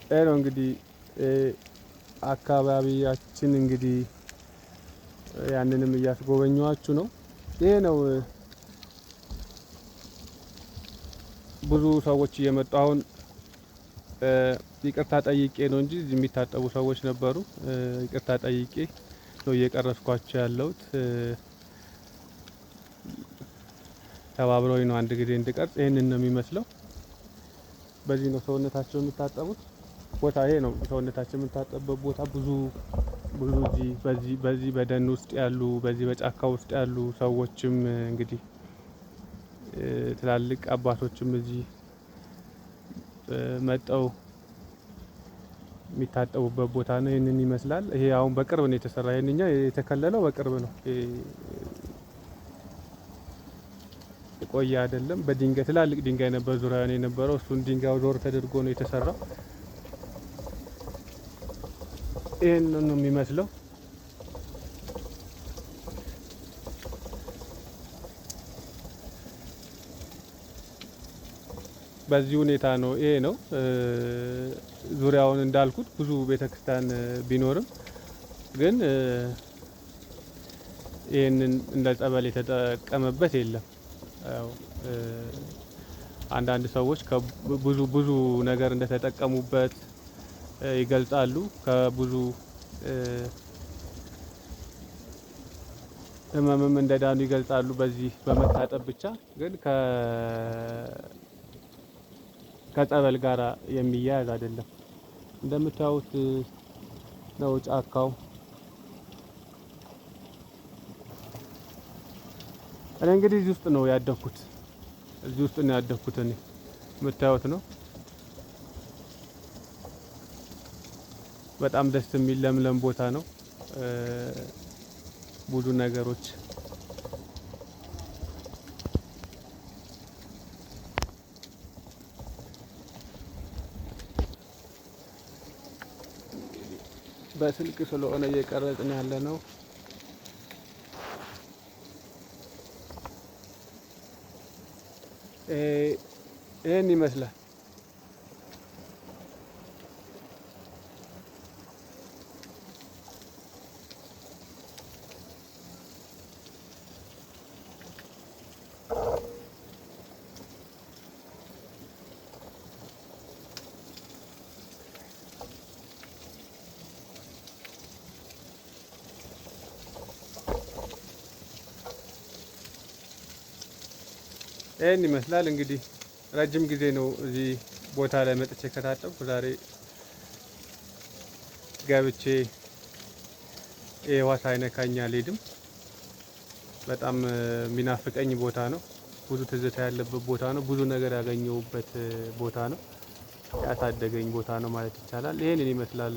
ይሄ ነው እንግዲህ አካባቢያችን እንግዲህ ያንንም እያስጎበኘዋችሁ ነው። ይሄ ነው ብዙ ሰዎች እየመጡ አሁን ይቅርታ ጠይቄ ነው እንጂ እዚህ የሚታጠቡ ሰዎች ነበሩ። ይቅርታ ጠይቄ ነው እየቀረስኳቸው ያለሁት። ተባብረውኝ ነው አንድ ጊዜ እንድቀርጽ። ይሄንን ነው የሚመስለው። በዚህ ነው ሰውነታቸው የሚታጠቡት ቦታ። ይሄ ነው ሰውነታቸው የሚታጠቡበት ቦታ። ብዙ በዚህ በደን ውስጥ ያሉ በዚህ በጫካ ውስጥ ያሉ ሰዎችም እንግዲህ ትላልቅ አባቶችም እዚህ መጠው የሚታጠቡበት ቦታ ነው። ይሄንን ይመስላል። ይሄ አሁን በቅርብ ነው የተሰራ። ይሄንኛው የተከለለው በቅርብ ነው። የቆየ አይደለም። በድንጋይ ትላልቅ ድንጋይ ነበር ዙሪያውን የነበረው። እሱን ድንጋዩ ዞር ተደርጎ ነው የተሰራው። ይሄን ነው የሚመስለው። በዚህ ሁኔታ ነው። ይሄ ነው ዙሪያውን እንዳልኩት ብዙ ቤተክርስቲያን ቢኖርም ግን ይሄንን እንደ ጸበል የተጠቀመበት የለም። ያው አንዳንድ ሰዎች ብዙ ነገር እንደተጠቀሙበት ይገልጻሉ። ከብዙ ህመምም እንደዳኑ ይገልጻሉ በዚህ በመታጠብ ብቻ። ግን ከጸበል ጋር የሚያያዝ አይደለም። እንደምታዩት ነው ጫካው። እኔ እንግዲህ እዚህ ውስጥ ነው ያደኩት። እዚህ ውስጥ ነው ያደኩት እኔ። የምታዩት ነው። በጣም ደስ የሚል ለምለም ቦታ ነው። ብዙ ነገሮች በስልክ ስለሆነ እየቀረጽን ያለ ነው። ይሄን ይመስላል። ይሄን ይመስላል እንግዲህ ረጅም ጊዜ ነው እዚህ ቦታ ላይ መጥቼ ከታጠብኩ። ዛሬ ገብቼ ውሃ ሳይነካኝ አልሄድም። በጣም የሚናፍቀኝ ቦታ ነው። ብዙ ትዝታ ያለበት ቦታ ነው። ብዙ ነገር ያገኘሁበት ቦታ ነው። ያሳደገኝ ቦታ ነው ማለት ይቻላል። ይሄንን ይመስላል።